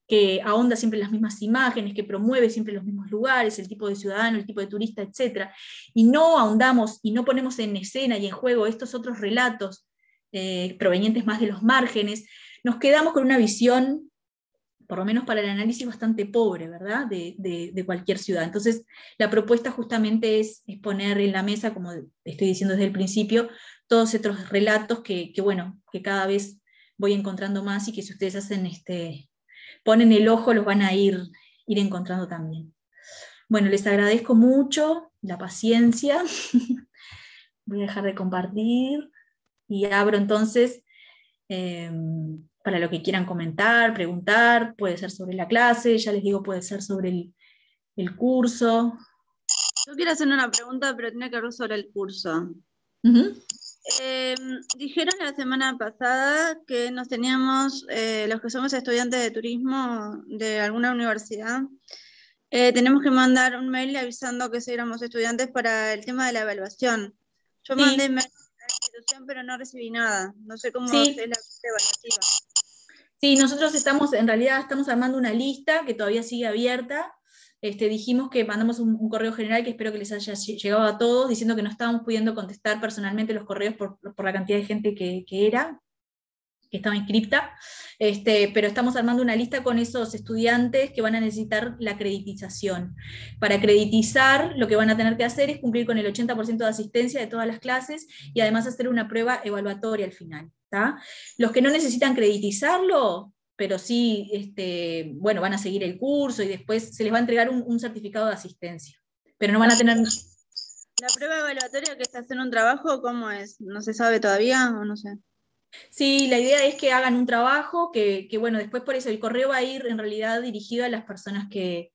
que ahonda siempre en las mismas imágenes, que promueve siempre los mismos lugares, el tipo de ciudadano, el tipo de turista, etc., y no ahondamos y no ponemos en escena y en juego estos otros relatos provenientes más de los márgenes, nos quedamos con una visión, por lo menos para el análisis, bastante pobre, ¿verdad?, de cualquier ciudad. Entonces, la propuesta justamente es poner en la mesa, como estoy diciendo desde el principio, todos estos relatos que cada vez voy encontrando más, y que si ustedes hacen ponen el ojo, los van a ir encontrando también. Bueno, les agradezco mucho la paciencia. Voy a dejar de compartir, y abro entonces para lo que quieran comentar, preguntar. Puede ser sobre la clase, ya les digo, puede ser sobre el curso. Yo quiero hacer una pregunta, pero tiene que ver sobre el curso. Dijeron la semana pasada que nos teníamos, los que somos estudiantes de turismo de alguna universidad, tenemos que mandar un mail avisando que éramos estudiantes para el tema de la evaluación. Yo mandé mail a la institución, pero no recibí nada. No sé cómo es la evaluativa. Sí, nosotros en realidad estamos armando una lista que todavía sigue abierta. Dijimos que mandamos un correo general que espero que les haya llegado a todos, diciendo que no estábamos pudiendo contestar personalmente los correos por la cantidad de gente que estaba inscripta, pero estamos armando una lista con esos estudiantes que van a necesitar la acreditización. Para acreditizar, lo que van a tener que hacer es cumplir con el 80% de asistencia de todas las clases, y además hacer una prueba evaluatoria al final, ¿tá? Los que no necesitan acreditizarlo, pero sí, van a seguir el curso, y después se les va a entregar un certificado de asistencia, pero no van a tener... ¿La prueba evaluatoria que es hacer un trabajo, cómo es? ¿No se sabe todavía o no sé? Sí, la idea es que hagan un trabajo que después, por eso el correo va a ir en realidad dirigido a las personas que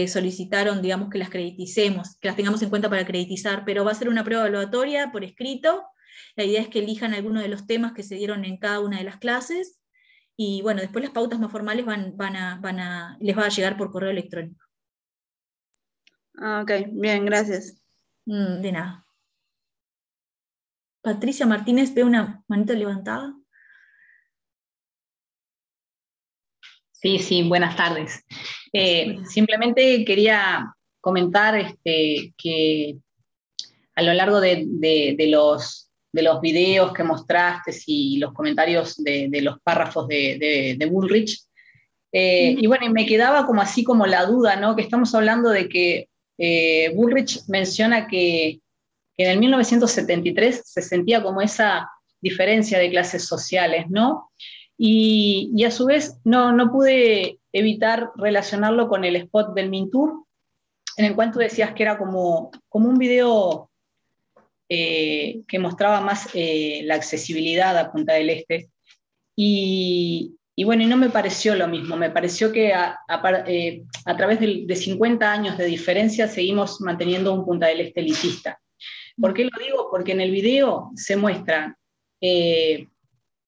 solicitaron, digamos, que las acrediticemos, que las tengamos en cuenta para acreditizar, pero va a ser una prueba evaluatoria por escrito. La idea es que elijan alguno de los temas que se dieron en cada una de las clases, y después las pautas más formales les va a llegar por correo electrónico. Ok, bien, gracias. De nada. Patricia Martínez, veo una manita levantada. Sí, buenas tardes. Simplemente quería comentar que a lo largo de los videos que mostraste y los comentarios de los párrafos de Bullrich, Y bueno, y me quedaba como así como la duda, ¿no? Que estamos hablando de que Bullrich menciona que en el 1973 se sentía como esa diferencia de clases sociales, ¿no? Y a su vez no pude evitar relacionarlo con el spot del Mintur, en el cual tú decías que era como un video que mostraba más la accesibilidad a Punta del Este. Y bueno, y no me pareció lo mismo, me pareció que a través de 50 años de diferencia seguimos manteniendo un Punta del Este elitista. ¿Por qué lo digo? Porque en el video se muestran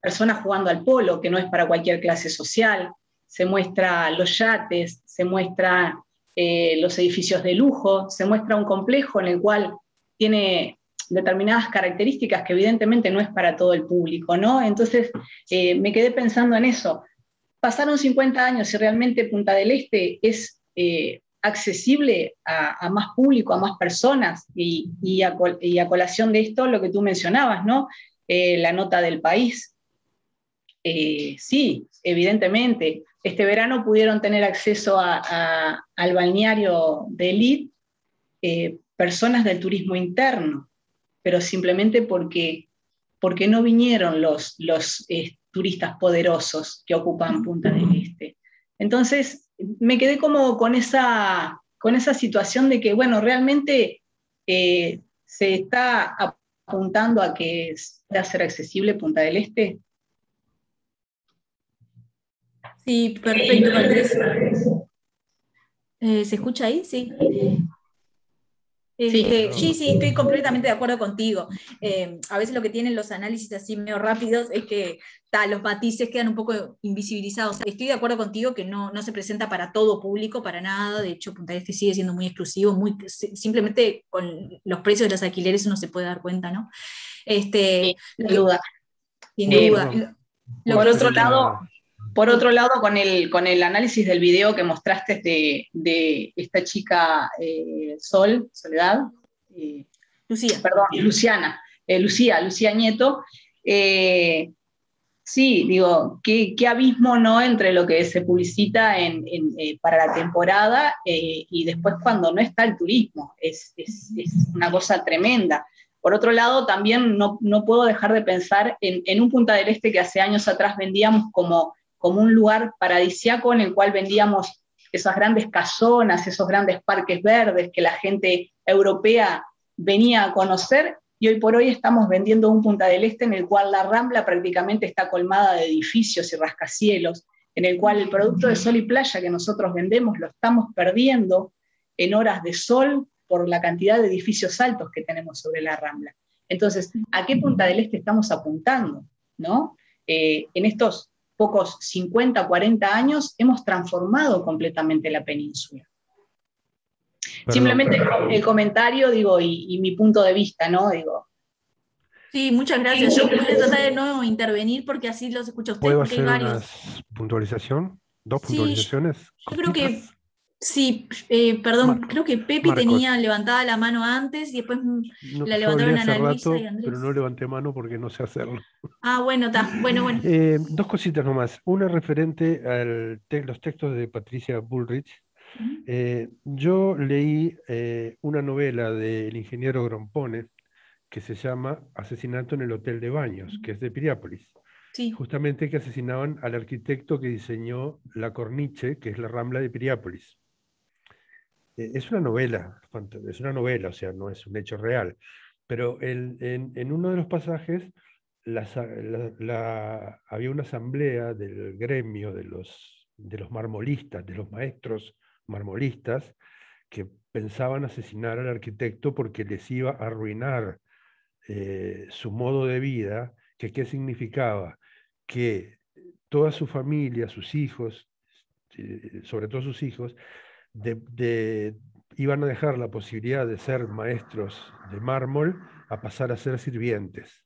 personas jugando al polo, que no es para cualquier clase social, se muestra los yates, se muestra los edificios de lujo, se muestra un complejo en el cual tiene determinadas características que evidentemente no es para todo el público, ¿no? Entonces me quedé pensando en eso. Pasaron 50 años y realmente Punta del Este es accesible a más público, a más personas, y a colación de esto, lo que tú mencionabas, ¿no? La nota del país. Sí, evidentemente. Este verano pudieron tener acceso al balneario de élite personas del turismo interno, pero simplemente porque no vinieron los turistas poderosos que ocupan Punta del Este. Entonces, me quedé como con esa situación de que, bueno, realmente se está apuntando a que pueda ser accesible Punta del Este. Sí, perfecto, Patricia. ¿Se escucha ahí? Sí. Sí, estoy completamente de acuerdo contigo. A veces lo que tienen los análisis así medio rápidos es que los matices quedan un poco invisibilizados. Estoy de acuerdo contigo que no se presenta para todo público, para nada. De hecho, Punta del Este sigue siendo muy exclusivo, simplemente con los precios de los alquileres uno se puede dar cuenta, ¿no? Sin duda. Sin duda. Por otro lado, con el análisis del video que mostraste de esta chica Soledad, Lucía Nieto, sí, digo, qué abismo, ¿no?, entre lo que se publicita para la temporada y después cuando no está el turismo. Es una cosa tremenda. Por otro lado, también no puedo dejar de pensar en un Punta del Este que hace años atrás vendíamos como un lugar paradisiaco, en el cual vendíamos esas grandes casonas, esos grandes parques verdes que la gente europea venía a conocer, y hoy por hoy estamos vendiendo un Punta del Este en el cual la Rambla prácticamente está colmada de edificios y rascacielos, en el cual el producto de sol y playa que nosotros vendemos lo estamos perdiendo en horas de sol por la cantidad de edificios altos que tenemos sobre la Rambla. Entonces, ¿a qué Punta del Este estamos apuntando? ¿No? En estos pocos 50, 40 años hemos transformado completamente la península. Simplemente el comentario, digo, y mi punto de vista, ¿no? Digo. Sí, muchas gracias. Yo voy a tratar de no intervenir porque así los escucho a ustedes. ¿Puedo porque hacer hay varios. una puntualización? ¿Dos puntualizaciones? Yo creo que sí, perdón, creo que Pepi tenía levantada la mano antes y después la levantaron Ana Luisa y Andrés. Pero no levanté mano porque no sé hacerlo. Ah, bueno, está. Bueno. Dos cositas nomás. Una referente a los textos de Patricia Bullrich. Yo leí una novela del ingeniero Grompone que se llama Asesinato en el Hotel de Baños, que es de Piriápolis. Sí. Justamente que asesinaban al arquitecto que diseñó la corniche, que es la Rambla de Piriápolis. Es una novela, o sea, no es un hecho real, pero en uno de los pasajes había una asamblea del gremio de los marmolistas, de los maestros marmolistas, que pensaban asesinar al arquitecto porque les iba a arruinar su modo de vida. ¿Qué significaba? Que toda su familia, sus hijos, sobre todo sus hijos, iban a dejar la posibilidad de ser maestros de mármol a pasar a ser sirvientes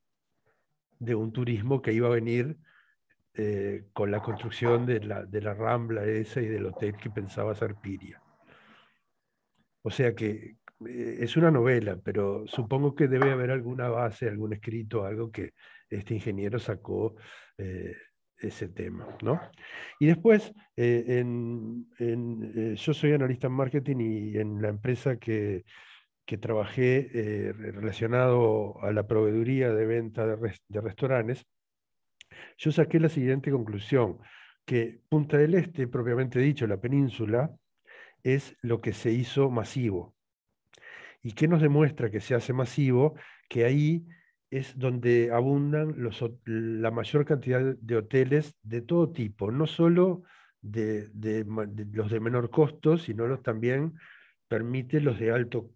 de un turismo que iba a venir con la construcción de la Rambla esa y del hotel que pensaba ser Piria. O sea que es una novela, pero supongo que debe haber alguna base, algún escrito, algo que este ingeniero sacó ese tema, ¿no? Y después, yo soy analista en marketing y en la empresa que trabajé relacionado a la proveeduría de venta de restaurantes, yo saqué la siguiente conclusión, que Punta del Este, propiamente dicho, la península, es lo que se hizo masivo. ¿Y qué nos demuestra que se hace masivo? Que ahí es donde abundan la mayor cantidad de hoteles de todo tipo, no solo de los de menor costo, sino también permite los de alto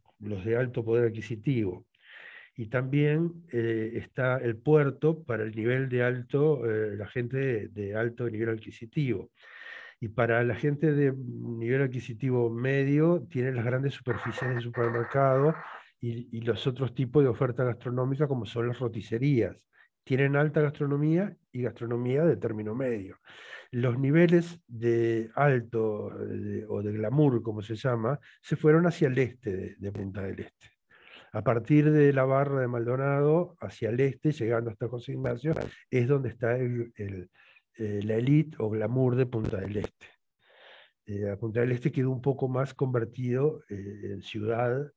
poder adquisitivo. Y también está el puerto para el nivel de alto, la gente de alto nivel adquisitivo. Y para la gente de nivel adquisitivo medio, tiene las grandes superficies de supermercado y los otros tipos de oferta gastronómica, como son las roticerías. Tienen alta gastronomía y gastronomía de término medio. Los niveles de alto o de glamour, como se llama, se fueron hacia el este de Punta del Este. A partir de la barra de Maldonado, hacia el este, llegando hasta José Ignacio, es donde está la élite o glamour de Punta del Este. Punta del Este quedó un poco más convertido en ciudad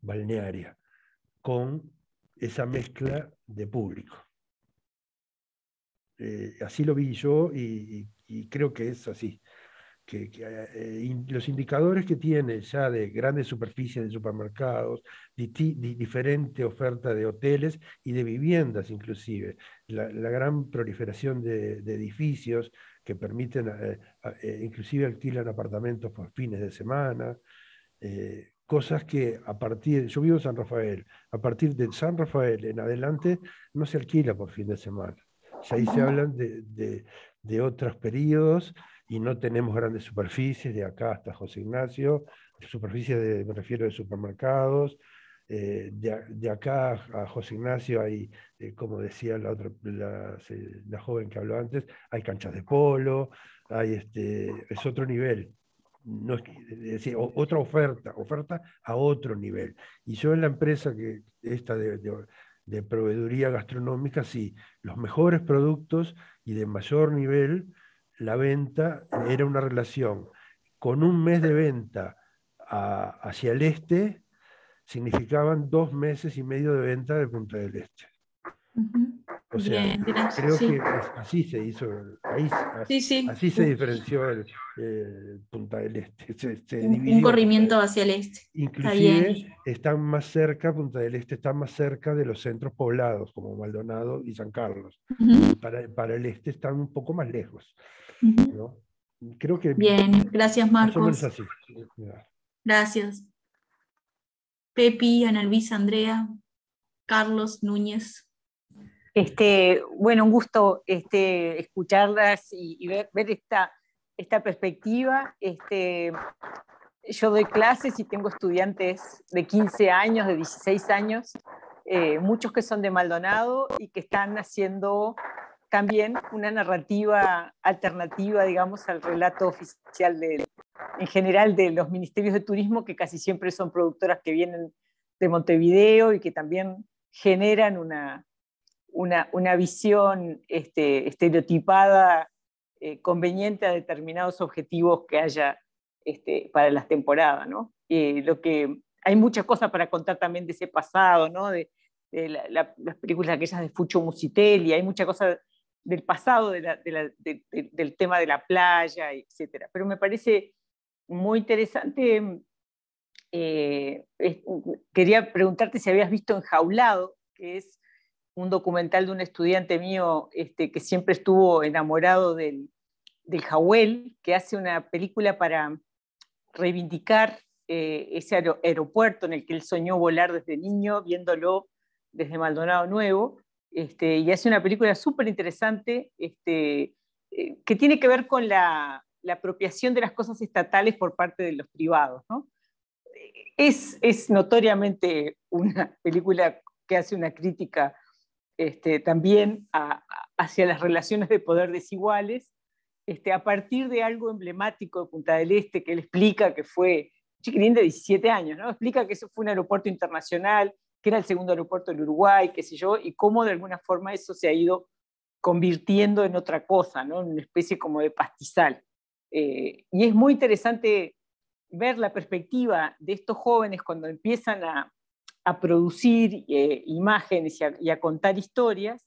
balnearia, con esa mezcla de público. Así lo vi yo y creo que es así. Los indicadores que tiene ya de grandes superficies de supermercados, diferente oferta de hoteles y de viviendas inclusive, la gran proliferación de edificios que permiten, inclusive alquilan apartamentos por fines de semana, cosas que yo vivo en San Rafael, a partir de San Rafael en adelante no se alquila por fin de semana. Ya ahí se hablan de otros periodos y no tenemos grandes superficies, de acá hasta José Ignacio, superficies me refiero de supermercados, de acá a José Ignacio hay, como decía la joven que habló antes, hay canchas de polo, es otro nivel. No es decir, otra oferta a otro nivel. Y yo en la empresa de proveeduría gastronómica, sí, los mejores productos y de mayor nivel, la venta era una relación. Con un mes de venta hacia el este, significaban 2 meses y medio de venta de Punta del Este. O sea, bien, gracias, creo sí. que así se hizo, así se diferenció el Punta del Este. Se dividió Un corrimiento hacia el este. Inclusive están más cerca, Punta del Este está más cerca de los centros poblados, como Maldonado y San Carlos. Para el este están un poco más lejos, ¿no? Creo que bien, gracias Marcos. más o menos así. Gracias. Pepi, Ana Luisa, Andrea, Carlos, Núñez. Bueno, un gusto escucharlas y ver esta perspectiva. Yo doy clases y tengo estudiantes de 15 años, de 16 años, muchos que son de Maldonado y que están haciendo también una narrativa alternativa, digamos, al relato oficial en general de los ministerios de turismo, que casi siempre son productoras que vienen de Montevideo y que también generan una visión estereotipada, conveniente a determinados objetivos que haya para las temporadas, ¿no? Hay muchas cosas para contar también de ese pasado, ¿no? De las películas aquellas de Fucho Musitelli, hay muchas cosas del pasado del tema de la playa, etc. Pero me parece muy interesante. Quería preguntarte si habías visto Enjaulado, que es un documental de un estudiante mío que siempre estuvo enamorado del Jawel, que hace una película para reivindicar ese aeropuerto en el que él soñó volar desde niño, viéndolo desde Maldonado Nuevo, y hace una película súper interesante que tiene que ver con la apropiación de las cosas estatales por parte de los privados, ¿no? Es notoriamente una película que hace una crítica también hacia las relaciones de poder desiguales, a partir de algo emblemático de Punta del Este, que él explica que fue un chiquirín de 17 años, ¿no? Explica que eso fue un aeropuerto internacional, que era el segundo aeropuerto del Uruguay, qué sé yo, y cómo de alguna forma eso se ha ido convirtiendo en otra cosa, ¿no? En una especie como de pastizal. Y es muy interesante ver la perspectiva de estos jóvenes cuando empiezan a producir imágenes y a contar historias.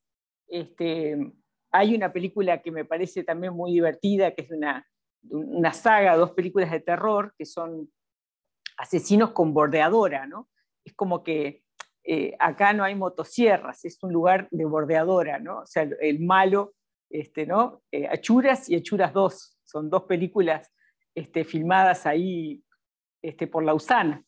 Hay una película que me parece también muy divertida, que es una saga, 2 películas de terror, que son Asesinos con bordeadora, ¿no? Es como que acá no hay motosierras, es un lugar de bordeadora, ¿no? O sea, el malo, ¿no? Achuras y Achuras 2, son 2 películas filmadas ahí por Lausana.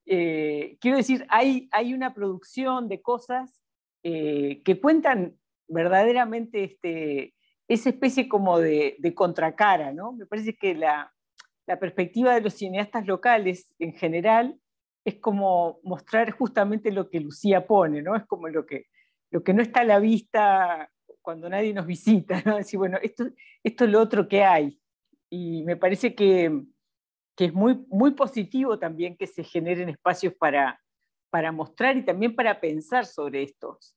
Quiero decir, hay una producción de cosas que cuentan verdaderamente esa especie como de contracara, ¿no? Me parece que la perspectiva de los cineastas locales en general es como mostrar justamente lo que Lucía pone, ¿no? Es como lo que no está a la vista cuando nadie nos visita, ¿no? Decir, bueno, esto es lo otro que hay. Y me parece que es muy, muy positivo también que se generen espacios para mostrar y también para pensar sobre estos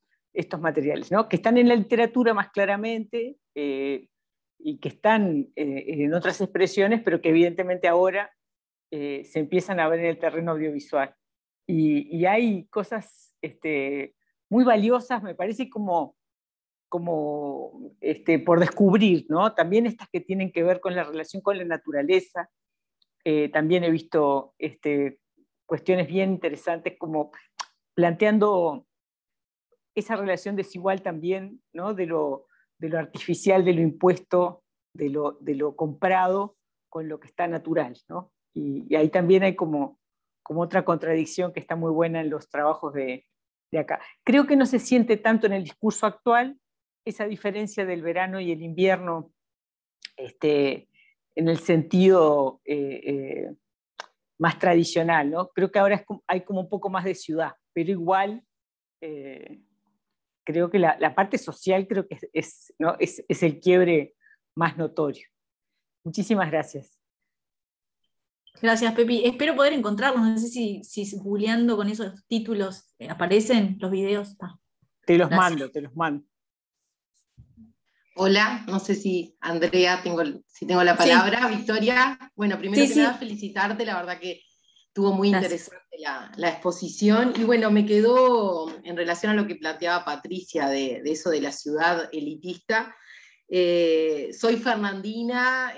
materiales, ¿no? Que están en la literatura más claramente y que están en otras expresiones, pero que evidentemente ahora se empiezan a ver en el terreno audiovisual. Y hay cosas muy valiosas, me parece, como por descubrir, ¿no? También estas que tienen que ver con la relación con la naturaleza. También he visto cuestiones bien interesantes, como planteando esa relación desigual también, ¿no? de lo artificial, de lo impuesto, de lo comprado con lo que está natural, ¿no? Y ahí también hay como otra contradicción que está muy buena en los trabajos de acá. Creo que no se siente tanto en el discurso actual esa diferencia del verano y el invierno, en el sentido más tradicional, ¿no? Creo que ahora hay como un poco más de ciudad, pero igual creo que la parte social creo que ¿no? es el quiebre más notorio. Muchísimas gracias. Gracias, Pepi. Espero poder encontrarlos. No sé si googleando con esos títulos aparecen los videos. Te los mando. Hola, no sé si Andrea tengo la palabra. Sí. Victoria, bueno, primero que nada felicitarte, la verdad que estuvo muy interesante la exposición, y bueno, me quedó en relación a lo que planteaba Patricia de eso de la ciudad elitista. Soy fernandina,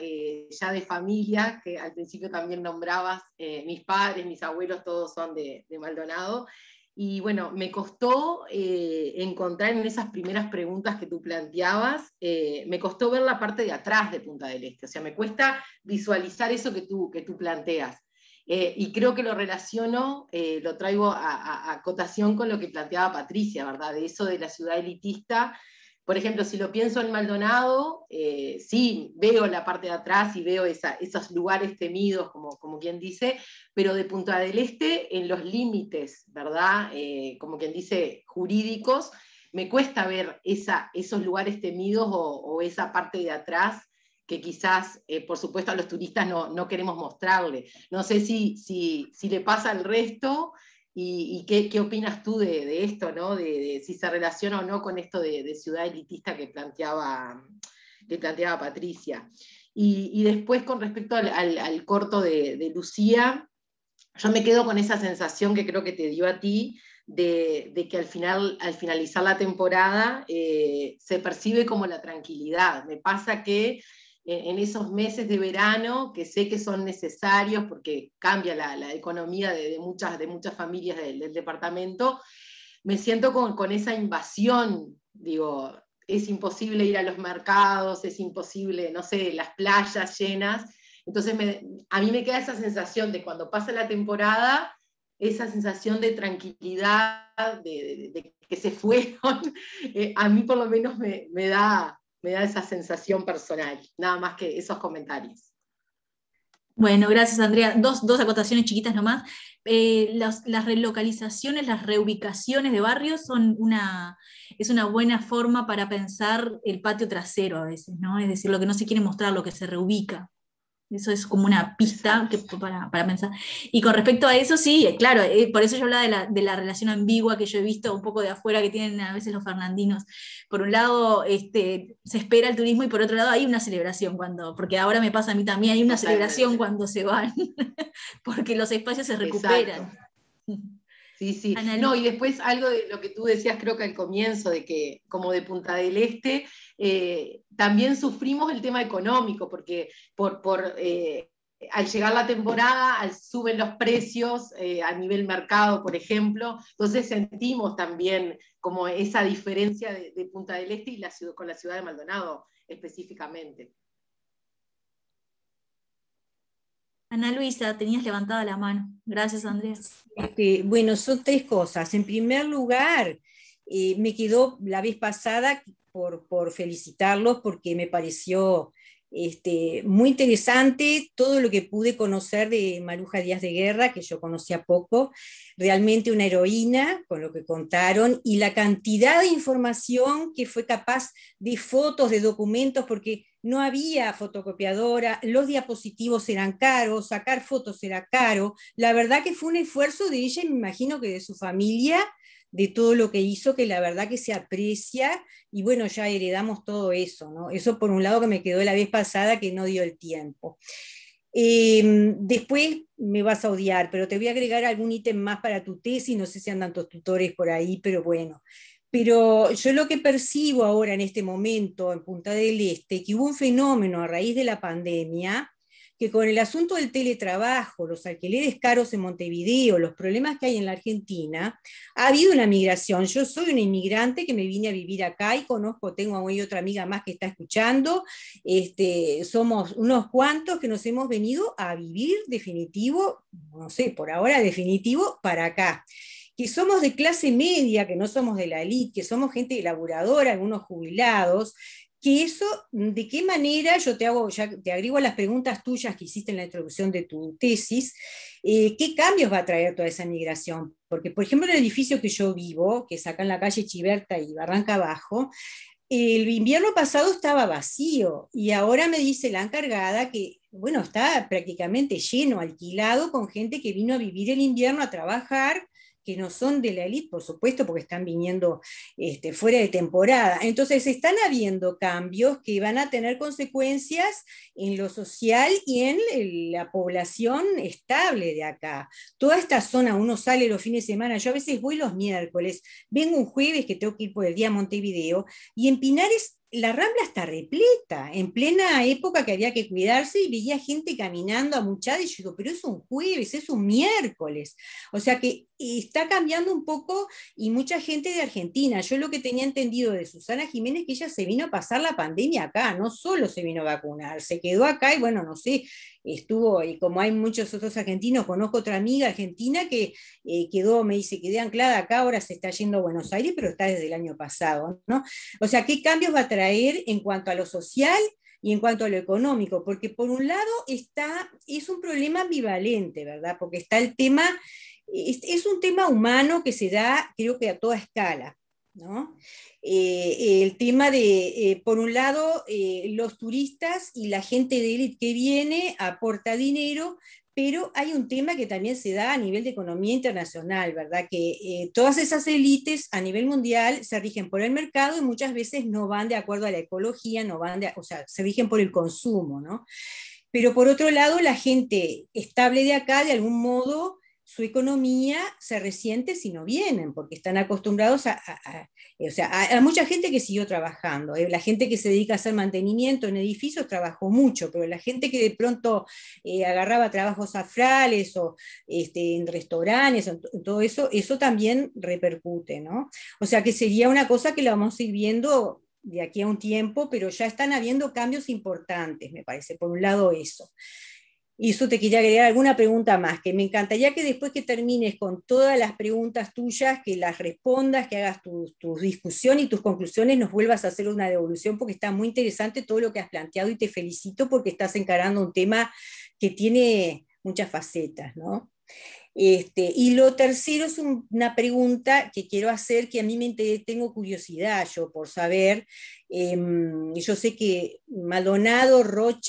ya de familia, que al principio también nombrabas, mis padres, mis abuelos, todos son de Maldonado. Y bueno, me costó encontrar en esas primeras preguntas que tú planteabas, me costó ver la parte de atrás de Punta del Este, o sea, me cuesta visualizar eso que tú planteas. Y creo que lo relaciono, lo traigo a cotación con lo que planteaba Patricia, ¿verdad? De eso de la ciudad elitista. Por ejemplo, si lo pienso en Maldonado, sí, veo la parte de atrás y veo esos lugares temidos, como quien dice, pero de Punta del Este, en los límites, ¿verdad? Como quien dice, jurídicos, me cuesta ver esos lugares temidos o esa parte de atrás que quizás, por supuesto, a los turistas no queremos mostrarle. No sé si le pasa al resto. ¿Y qué opinas tú de esto, ¿no? de si se relaciona o no con esto de ciudad elitista que planteaba Patricia? Y después, con respecto al corto de Lucía, yo me quedo con esa sensación que creo que te dio a ti, de que al finalizar la temporada se percibe como la tranquilidad. Me pasa que en esos meses de verano, que sé que son necesarios porque cambia la economía de muchas familias del departamento, me siento con esa invasión. Digo, es imposible ir a los mercados, es imposible, no sé, las playas llenas. Entonces a mí me queda esa sensación de cuando pasa la temporada, esa sensación de tranquilidad, de que se fueron, a mí por lo menos me da esa sensación personal, nada más que esos comentarios. Bueno, gracias, Andrea. Dos acotaciones chiquitas nomás. Las relocalizaciones, las reubicaciones de barrios es una buena forma para pensar el patio trasero a veces, ¿no? Es decir, lo que no se quiere mostrar, lo que se reubica. Eso es como una pista para pensar. Y con respecto a eso, sí, claro, por eso yo hablaba de la relación ambigua que yo he visto un poco de afuera que tienen a veces los fernandinos. Por un lado, se espera el turismo, y por otro lado hay una celebración, porque ahora me pasa a mí también, hay una celebración cuando se van, porque los espacios se recuperan. Exacto. Sí. No, y después algo de lo que tú decías, creo que al comienzo, de que como de Punta del Este, también sufrimos el tema económico, porque al llegar la temporada suben los precios a nivel mercado, por ejemplo, entonces sentimos también como esa diferencia de Punta del Este y con la ciudad de Maldonado específicamente. Ana Luisa, tenías levantada la mano. Gracias, Andrea. Bueno, son 3 cosas. En primer lugar, me quedó la vez pasada por felicitarlos, porque me pareció muy interesante todo lo que pude conocer de Maruja Díaz de Guerra, que yo conocía poco, realmente una heroína con lo que contaron, y la cantidad de información que fue capaz, de fotos, de documentos, porque no había fotocopiadora, los diapositivos eran caros, sacar fotos era caro. La verdad que fue un esfuerzo de ella, y me imagino que de su familia, de todo lo que hizo, que la verdad que se aprecia, y bueno, ya heredamos todo eso, ¿no? Eso por un lado, que me quedó la vez pasada, que no dio el tiempo. Después me vas a odiar, pero te voy a agregar algún ítem más para tu tesis, no sé si andan tus tutores por ahí, pero bueno. Pero yo lo que percibo ahora en este momento en Punta del Este, que hubo un fenómeno a raíz de la pandemia, que con el asunto del teletrabajo, los alquileres caros en Montevideo, los problemas que hay en la Argentina, ha habido una migración. Yo soy una inmigrante que me vine a vivir acá, y tengo a otra amiga más que está escuchando, somos unos cuantos que nos hemos venido a vivir definitivo, no sé, por ahora definitivo, para acá, que somos de clase media, que no somos de la élite, que somos gente laburadora, algunos jubilados, que eso, ¿de qué manera? Yo ya te agrego a las preguntas tuyas que hiciste en la introducción de tu tesis, ¿qué cambios va a traer toda esa migración? Porque, por ejemplo, en el edificio que yo vivo, que es acá en la calle Chiberta y Barranca Abajo, el invierno pasado estaba vacío, y ahora me dice la encargada que, bueno, está prácticamente lleno, alquilado, con gente que vino a vivir el invierno, a trabajar, que no son de la élite, por supuesto, porque están viniendo fuera de temporada. Entonces están habiendo cambios que van a tener consecuencias en lo social y en la población estable de acá. Toda esta zona, uno sale los fines de semana, yo a veces voy los miércoles, vengo un jueves que tengo que ir por el día a Montevideo, y en Pinares la Rambla está repleta, en plena época que había que cuidarse, y veía gente caminando amuchada, y yo digo, pero es un jueves, es un miércoles. O sea que está cambiando un poco, y mucha gente de Argentina. Yo lo que tenía entendido de Susana Jiménez, que ella se vino a pasar la pandemia acá, no solo se vino a vacunar, se quedó acá, y bueno, no sé, estuvo, y como hay muchos otros argentinos, conozco otra amiga argentina que me dice, quedé anclada acá, ahora se está yendo a Buenos Aires, pero está desde el año pasado, ¿no? O sea, ¿qué cambios va a traer en cuanto a lo social y en cuanto a lo económico? Porque por un lado es un problema ambivalente, ¿verdad? Porque está el tema, es un tema humano que se da, creo que a toda escala, ¿no? El tema de, por un lado, los turistas y la gente de élite que viene aporta dinero, pero hay un tema que también se da a nivel de economía internacional, ¿verdad? Que todas esas élites a nivel mundial se rigen por el mercado, y muchas veces no van de acuerdo a la ecología, o sea, se rigen por el consumo, ¿no? Pero por otro lado, la gente estable de acá, de algún modo, su economía se resiente si no vienen, porque están acostumbrados o sea, a mucha gente que siguió trabajando. La gente que se dedica a hacer mantenimiento en edificios trabajó mucho, pero la gente que de pronto agarraba trabajos afrales o en restaurantes, en todo eso, eso también repercute, ¿no? O sea que sería una cosa que la vamos a ir viendo de aquí a un tiempo, pero ya están habiendo cambios importantes, me parece, por un lado eso. Y eso te quería agregar alguna pregunta más, que me encantaría que después que termines con todas las preguntas tuyas, que las respondas, que hagas tu discusión y tus conclusiones, nos vuelvas a hacer una devolución, porque está muy interesante todo lo que has planteado, y te felicito porque estás encarando un tema que tiene muchas facetas, ¿no? Y lo tercero es una pregunta que quiero hacer, que a mí tengo curiosidad yo por saber. Yo sé que Maldonado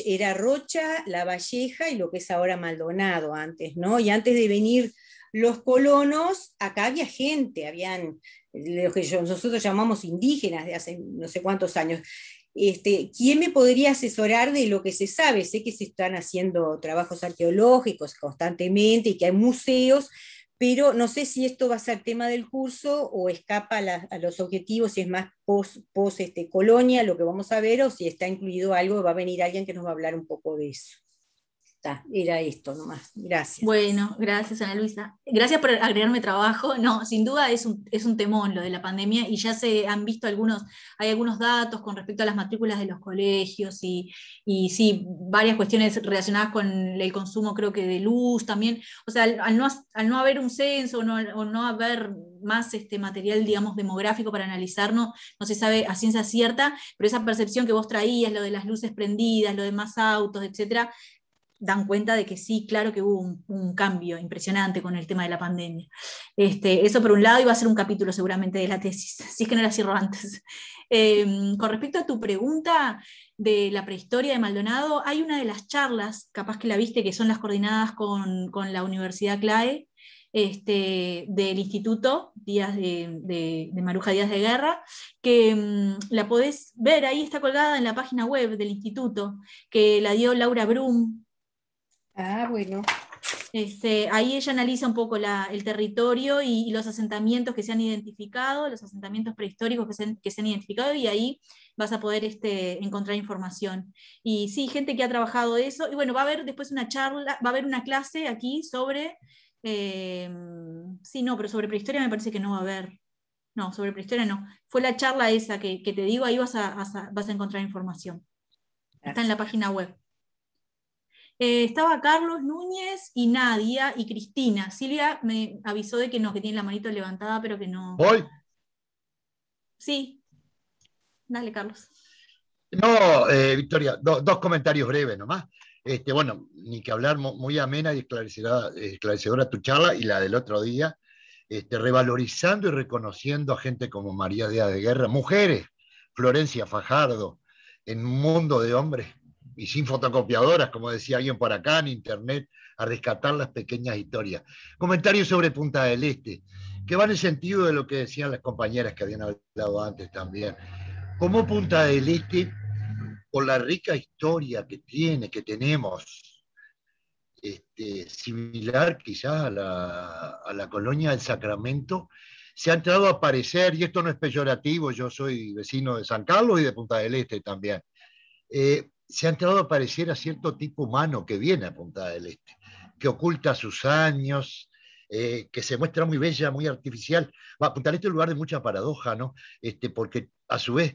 era Rocha, La Valleja y lo que es ahora Maldonado antes, ¿no? Y antes de venir los colonos, acá había gente, habían lo que nosotros llamamos indígenas de hace no sé cuántos años. ¿Quién me podría asesorar de lo que se sabe? Sé que se están haciendo trabajos arqueológicos constantemente y que hay museos, pero no sé si esto va a ser tema del curso o escapa a los objetivos, si es más colonia lo que vamos a ver, o si está incluido algo, va a venir alguien que nos va a hablar un poco de eso. Era esto nomás. Gracias. Bueno, gracias Ana Luisa. Gracias por agregarme trabajo. No, sin duda es un temón lo de la pandemia, y ya se han visto hay algunos datos con respecto a las matrículas de los colegios y sí, varias cuestiones relacionadas con el consumo, creo que de luz también. O sea, al no haber un censo o no haber más material, digamos, demográfico para analizarnos, no se sabe a ciencia cierta, pero esa percepción que vos traías, lo de las luces prendidas, lo de más autos, etcétera, dan cuenta de que sí, claro que hubo un cambio impresionante con el tema de la pandemia. Eso por un lado, iba a ser un capítulo seguramente de la tesis, si es que no la cierro antes. Con respecto a tu pregunta de la prehistoria de Maldonado, hay una de las charlas, capaz que la viste, que son las coordinadas con la Universidad CLAE, del Instituto de Maruja Díaz de Guerra, que la podés ver, ahí está colgada en la página web del Instituto, que la dio Laura Brum. Bueno. Ahí ella analiza un poco el territorio y los asentamientos que se han identificado, los asentamientos prehistóricos que se han identificado, y ahí vas a poder encontrar información. Y sí, gente que ha trabajado eso, y bueno, va a haber después una charla, va a haber una clase aquí sobre, sí, no, pero sobre prehistoria me parece que no va a haber. No, sobre prehistoria no. Fue la charla esa que te digo, ahí vas a encontrar información. Está en la página web. Estaba Carlos Núñez y Nadia y Cristina. Silvia me avisó de que no, que tiene la manito levantada, pero que no. ¿Voy? Sí. Dale, Carlos. No, Victoria, dos comentarios breves nomás. Bueno, ni que hablar, muy amena y esclarecedora tu charla, y la del otro día, revalorizando y reconociendo a gente como María Díaz de Guerra, mujeres, Florencia Fajardo, en un mundo de hombres y sin fotocopiadoras, como decía alguien por acá, en internet, a rescatar las pequeñas historias. Comentarios sobre Punta del Este, que va en el sentido de lo que decían las compañeras que habían hablado antes también. Como Punta del Este, por la rica historia que tenemos, similar quizás a la colonia del Sacramento, se ha entrado a aparecer, y esto no es peyorativo, yo soy vecino de San Carlos y de Punta del Este también, se ha entrado a aparecer a cierto tipo humano que viene a Punta del Este, que oculta sus años, que se muestra muy bella, muy artificial. Punta del Este es un lugar de mucha paradoja, ¿no? Porque a su vez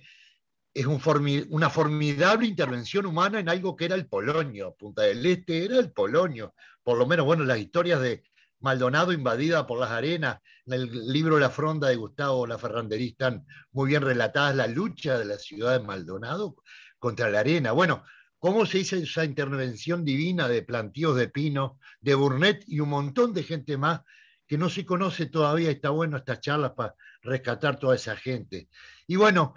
es una formidable intervención humana en algo que era el Polonio. Punta del Este era el Polonio, por lo menos, bueno, las historias de Maldonado invadida por las arenas, en el libro La Fronda de Gustavo Laferranderi están muy bien relatadas la lucha de la ciudad de Maldonado contra la arena. Bueno, cómo se hizo esa intervención divina de plantíos de pino, de Burnett y un montón de gente más que no se conoce todavía. Está bueno estas charlas para rescatar toda esa gente. Y bueno,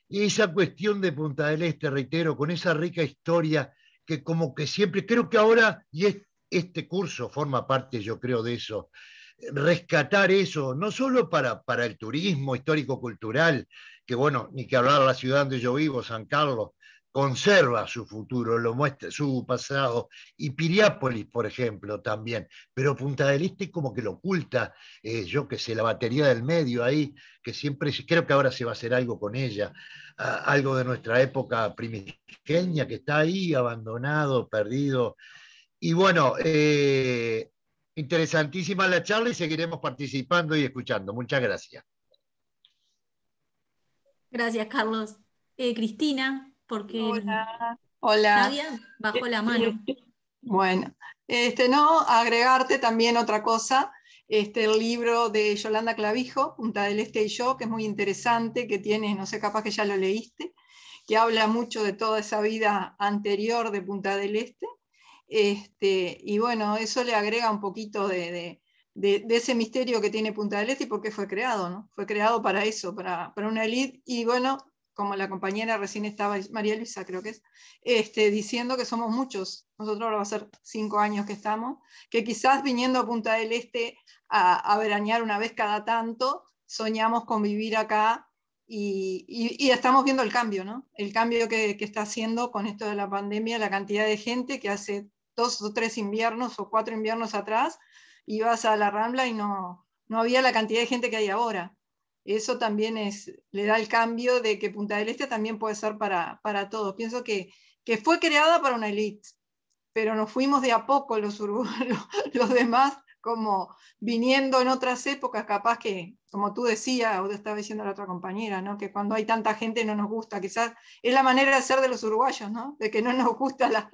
esa cuestión de Punta del Este, reitero, con esa rica historia que como que siempre, creo que ahora, y este curso forma parte, yo creo, de eso, rescatar eso, no solo para el turismo histórico-cultural, que bueno, ni que hablar de la ciudad donde yo vivo, San Carlos, conserva su futuro, lo muestra, su pasado, y Piriápolis, por ejemplo, también, pero Punta del Este como que lo oculta, yo qué sé, la batería del medio ahí, que siempre, creo que ahora se va a hacer algo con ella, algo de nuestra época primigenia, que está ahí abandonado, perdido, y bueno, interesantísima la charla y seguiremos participando y escuchando. Muchas gracias. Gracias, Carlos. Cristina. Porque hola. Nadia bajó la mano. Bueno, no, agregarte también otra cosa, el libro de Yolanda Clavijo, Punta del Este y yo, que es muy interesante, que tiene, no sé, capaz que ya lo leíste, que habla mucho de toda esa vida anterior de Punta del Este, y bueno, eso le agrega un poquito de de ese misterio que tiene Punta del Este y por qué fue creado, ¿no? Fue creado para eso, para una élite, y bueno, como la compañera recién estaba, María Luisa creo que es, diciendo que somos muchos, nosotros ahora va a ser 5 años que estamos, que quizás viniendo a Punta del Este a veranear una vez cada tanto, soñamos con vivir acá, y estamos viendo el cambio, ¿no? El cambio que está haciendo con esto de la pandemia, la cantidad de gente que hace 2 o 3 inviernos o 4 inviernos atrás, ibas a la Rambla y no había la cantidad de gente que hay ahora. Eso también le da el cambio de que Punta del Este también puede ser para todos. Pienso que fue creada para una élite, pero nos fuimos de a poco los demás, como viniendo en otras épocas, capaz que, como tú decías, o te estaba diciendo la otra compañera, ¿no? Que cuando hay tanta gente no nos gusta, quizás es la manera de ser de los uruguayos, ¿no? De que no nos gusta la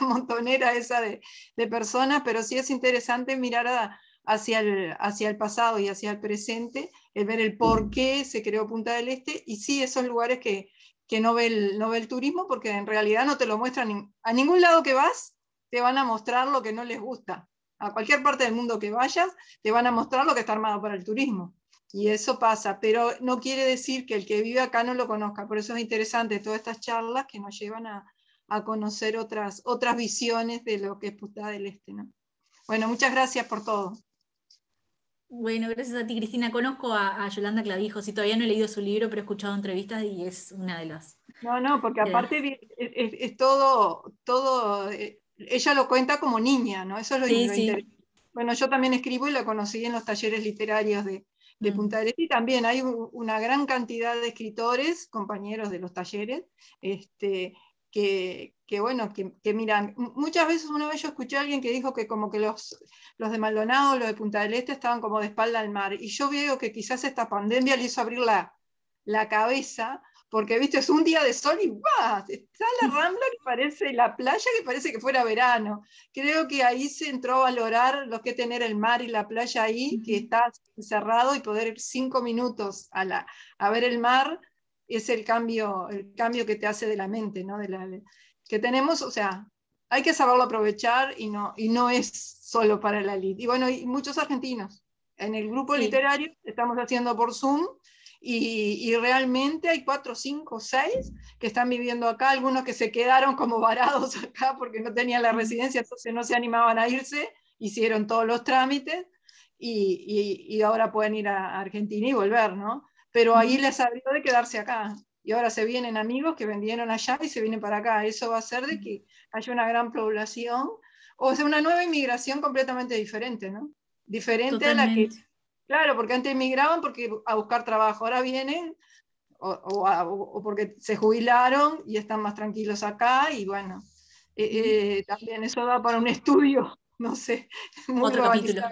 montonera esa de personas, pero sí es interesante mirar hacia el pasado y hacia el presente, el ver el por qué se creó Punta del Este, y sí esos lugares que no ve el turismo, porque en realidad no te lo muestran, a ningún lado que vas te van a mostrar lo que no les gusta. A cualquier parte del mundo que vayas, te van a mostrar lo que está armado para el turismo. Y eso pasa, pero no quiere decir que el que vive acá no lo conozca. Por eso es interesante todas estas charlas que nos llevan a conocer otras visiones de lo que es Punta del Este, ¿no? Bueno, muchas gracias por todo. Bueno, gracias a ti, Cristina. Conozco a Yolanda Clavijo, sí, todavía no he leído su libro, pero he escuchado entrevistas y es una de las... No, porque aparte es todo ella lo cuenta como niña, ¿no? Eso es lo interesante. Bueno, yo también escribo y la conocí en los talleres literarios de Punta del Este, y también hay una gran cantidad de escritores, compañeros de los talleres, que miran. Muchas veces, una vez yo escuché a alguien que dijo que como que los de Maldonado, los de Punta del Este, estaban como de espalda al mar, y yo veo que quizás esta pandemia le hizo abrir la cabeza, porque viste, es un día de sol y ¡bah! Está la Rambla que parece, la playa que parece que fuera verano. Creo que ahí se entró a valorar lo que es tener el mar y la playa ahí, que está cerrado, y poder ir 5 minutos a ver el mar, es el cambio que te hace de la mente, ¿no? Que tenemos, o sea, hay que saberlo aprovechar, y no es solo para la elite. Y bueno, y muchos argentinos. En el grupo literario estamos haciendo por Zoom, y realmente hay 4, 5, 6 que están viviendo acá, algunos que se quedaron como varados acá porque no tenían la residencia, entonces no se animaban a irse, hicieron todos los trámites, y ahora pueden ir a Argentina y volver, ¿no? Pero ahí les abrió de quedarse acá, y ahora se vienen amigos que vendieron allá y se vienen para acá. Eso va a hacer de que haya una gran población, o sea, una nueva inmigración completamente diferente, ¿no? Diferente Totalmente. A la que... Claro, porque antes emigraban a buscar trabajo, ahora vienen o porque se jubilaron y están más tranquilos acá, y bueno, también eso da para un estudio, no sé, muy otro capítulo.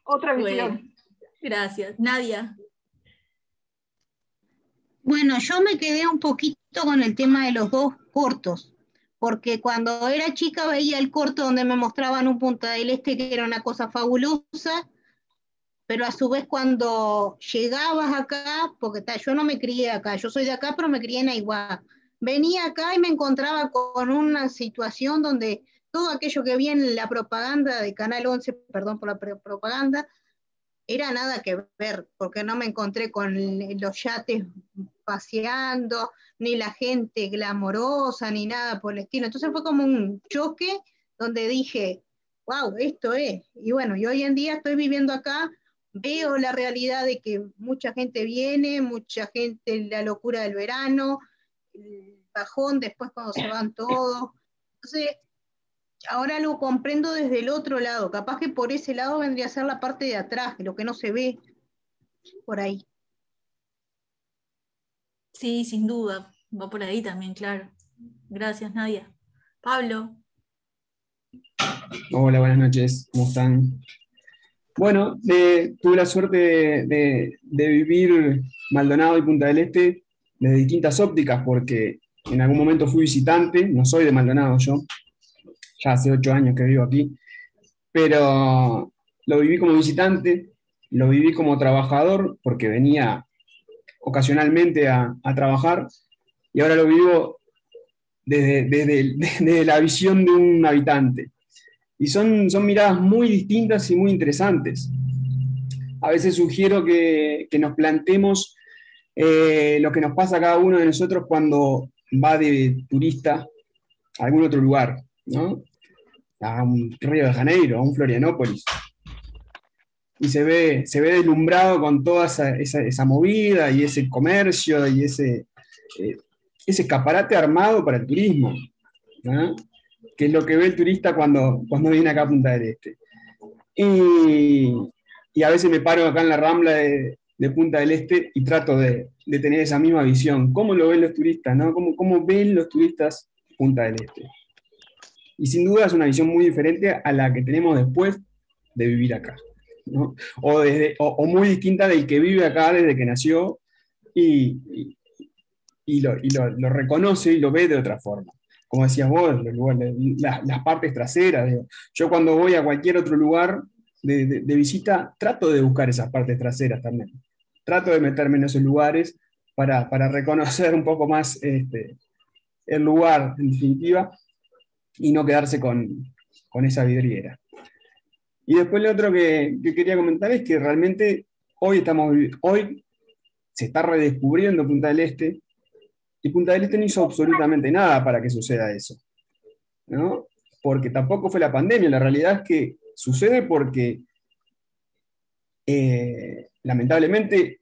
Otra visión. Bueno, gracias. Nadia. Bueno, yo me quedé un poquito con el tema de los 2 cortos, porque cuando era chica veía el corto donde me mostraban un Punta del Este que era una cosa fabulosa, pero a su vez cuando llegabas acá, porque yo no me crié acá, yo soy de acá, pero me crié en Aiguá, venía acá y me encontraba con una situación donde todo aquello que vi en la propaganda de Canal 11, perdón por la propaganda, era nada que ver, porque no me encontré con los yates paseando, ni la gente glamorosa, ni nada por el estilo. Entonces fue como un choque donde dije, wow, esto es. Y bueno, y hoy en día estoy viviendo acá, veo la realidad de que mucha gente viene, mucha gente, la locura del verano, el bajón después cuando se van todos. Entonces, ahora lo comprendo desde el otro lado, capaz que por ese lado vendría a ser la parte de atrás, lo que no se ve por ahí. Sí, sin duda, va por ahí también, claro. Gracias, Nadia. Pablo. Hola, buenas noches, ¿cómo están? Bueno, tuve la suerte de vivir Maldonado y Punta del Este desde distintas ópticas, porque en algún momento fui visitante, no soy de Maldonado yo, ya hace 8 años que vivo aquí, pero lo viví como visitante, lo viví como trabajador, porque venía ocasionalmente a trabajar, y ahora lo vivo desde la visión de un habitante. Y son miradas muy distintas y muy interesantes. A veces sugiero que nos planteemos lo que nos pasa a cada uno de nosotros cuando va de turista a algún otro lugar, ¿no? A un Río de Janeiro, a un Florianópolis. Y se ve deslumbrado con toda esa movida y ese comercio y ese escaparate armado para el turismo, ¿no? Que es lo que ve el turista cuando viene acá a Punta del Este. Y a veces me paro acá en la Rambla de Punta del Este y trato de tener esa misma visión. ¿Cómo lo ven los turistas, no? ¿Cómo ven los turistas Punta del Este? Y sin duda es una visión muy diferente a la que tenemos después de vivir acá, ¿no? O muy distinta del que vive acá desde que nació y lo reconoce y lo ve de otra forma. Como decías vos, las partes traseras. Digo. Yo cuando voy a cualquier otro lugar de visita, trato de buscar esas partes traseras también. Trato de meterme en esos lugares para reconocer un poco más el lugar, en definitiva, y no quedarse con esa vidriera. Y después lo otro que quería comentar es que realmente hoy se está redescubriendo Punta del Este, y Punta del Este no hizo absolutamente nada para que suceda eso, ¿no? Porque tampoco fue la pandemia, la realidad es que sucede porque lamentablemente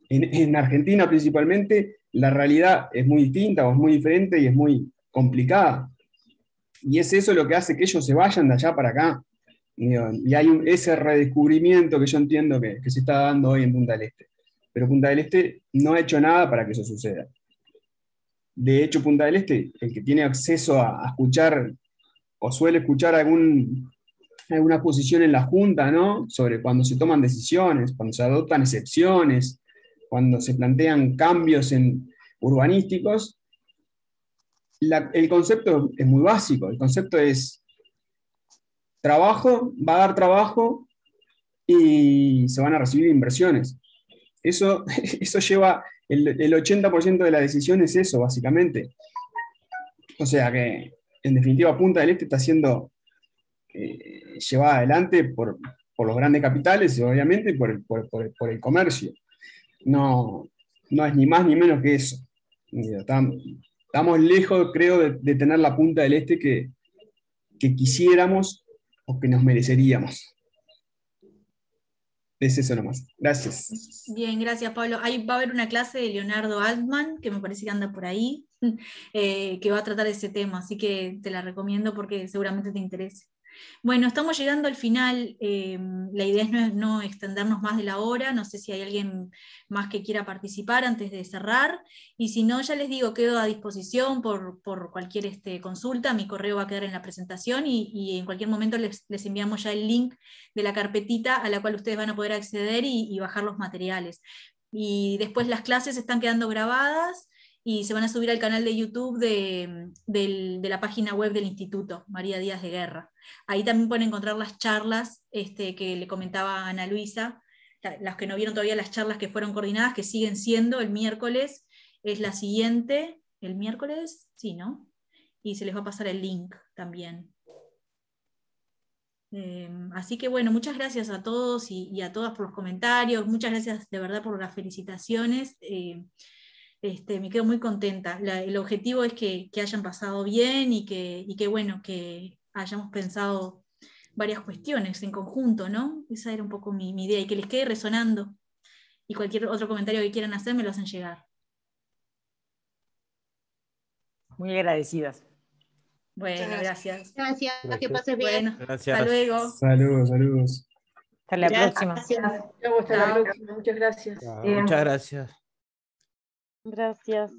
en Argentina principalmente la realidad es muy distinta o es muy diferente y es muy complicada. Y es eso lo que hace que ellos se vayan de allá para acá. Y hay ese redescubrimiento que yo entiendo que se está dando hoy en Punta del Este. Pero Punta del Este no ha hecho nada para que eso suceda. De hecho, Punta del Este, el que tiene acceso a escuchar o suele escuchar alguna posición en la Junta, ¿no? Sobre cuando se toman decisiones, cuando se adoptan excepciones, cuando se plantean cambios urbanísticos, el concepto es muy básico. El concepto es trabajo, va a dar trabajo y se van a recibir inversiones. Eso lleva el 80% de la decisión, es eso, básicamente. O sea que, en definitiva, Punta del Este está siendo llevada adelante por los grandes capitales, obviamente, y por el comercio. No es ni más ni menos que eso. Estamos lejos, creo, de tener la Punta del Este que quisiéramos o que nos mereceríamos. Es eso nomás. Gracias. Bien, gracias, Pablo. Ahí va a haber una clase de Leonardo Altman, que me parece que anda por ahí, que va a tratar ese tema, así que te la recomiendo porque seguramente te interese. Bueno, estamos llegando al final. La idea es no extendernos más de la hora. No sé si hay alguien más que quiera participar antes de cerrar, y si no, ya les digo, quedo a disposición por cualquier consulta. Mi correo va a quedar en la presentación y en cualquier momento les enviamos ya el link de la carpetita a la cual ustedes van a poder acceder y bajar los materiales. Y después las clases están quedando grabadas y se van a subir al canal de YouTube de la página web del Instituto María Díaz de Guerra. Ahí también pueden encontrar las charlas que le comentaba a Ana Luisa, las que no vieron todavía las charlas que fueron coordinadas, que siguen siendo el miércoles, es la siguiente, el miércoles, sí, ¿no? Y se les va a pasar el link también. Así que bueno, muchas gracias a todos y a todas por los comentarios, muchas gracias de verdad por las felicitaciones. Me quedo muy contenta. El objetivo es que hayan pasado bien y que bueno, que hayamos pensado varias cuestiones en conjunto, ¿no? Esa era un poco mi idea, y que les quede resonando. Y cualquier otro comentario que quieran hacer me lo hacen llegar. Muy agradecidas. Bueno, gracias. Gracias, que pases bien. Bueno, Gracias. hasta luego. Saludos. Hasta la próxima. Hasta la próxima. Muchas gracias. Muchas gracias. Gracias.